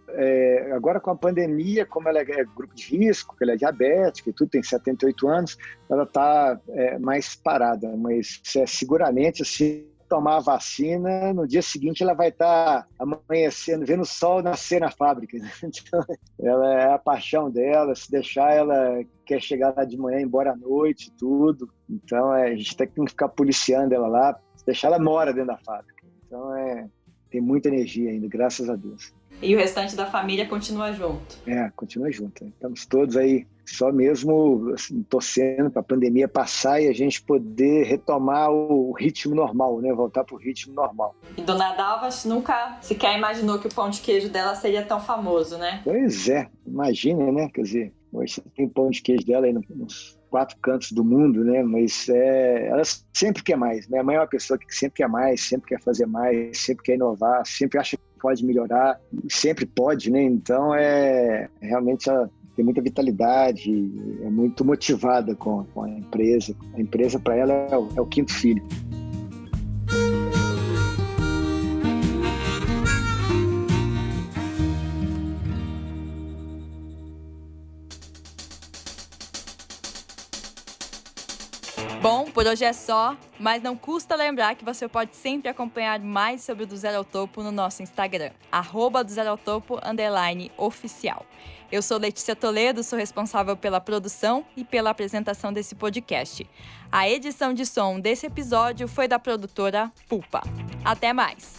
agora com a pandemia, como ela é grupo de risco, ela é diabética e tudo, tem 78 anos, ela está mais parada, mas seguramente, assim, tomar a vacina, no dia seguinte ela vai estar amanhecendo, vendo o sol nascer na fábrica. Então, ela é a paixão dela, se deixar ela quer chegar lá de manhã, ir embora à noite, tudo. Então a gente tem que ficar policiando ela lá, se deixar ela mora dentro da fábrica. Então tem muita energia ainda, graças a Deus. E o restante da família continua junto? Continua junto. Estamos todos aí só mesmo assim, torcendo para a pandemia passar e a gente poder retomar o ritmo normal, né? Voltar para o ritmo normal. E Dona Dalva nunca sequer imaginou que o pão de queijo dela seria tão famoso, né? Pois é, imagina, né? Quer dizer, hoje você tem pão de queijo dela aí nos 4 cantos do mundo, né? Mas ela sempre quer mais. Minha mãe é uma pessoa que sempre quer mais, sempre quer fazer mais, sempre quer inovar, sempre acha que pode melhorar, sempre pode, né? Então, realmente ela tem muita vitalidade, é muito motivada com a empresa. A empresa, para ela, é o 5º filho. Bom, por hoje é só, mas não custa lembrar que você pode sempre acompanhar mais sobre o Do Zero ao Topo no nosso Instagram, @dozeroautopo_oficial. Eu sou Letícia Toledo, sou responsável pela produção e pela apresentação desse podcast. A edição de som desse episódio foi da produtora Pupa. Até mais!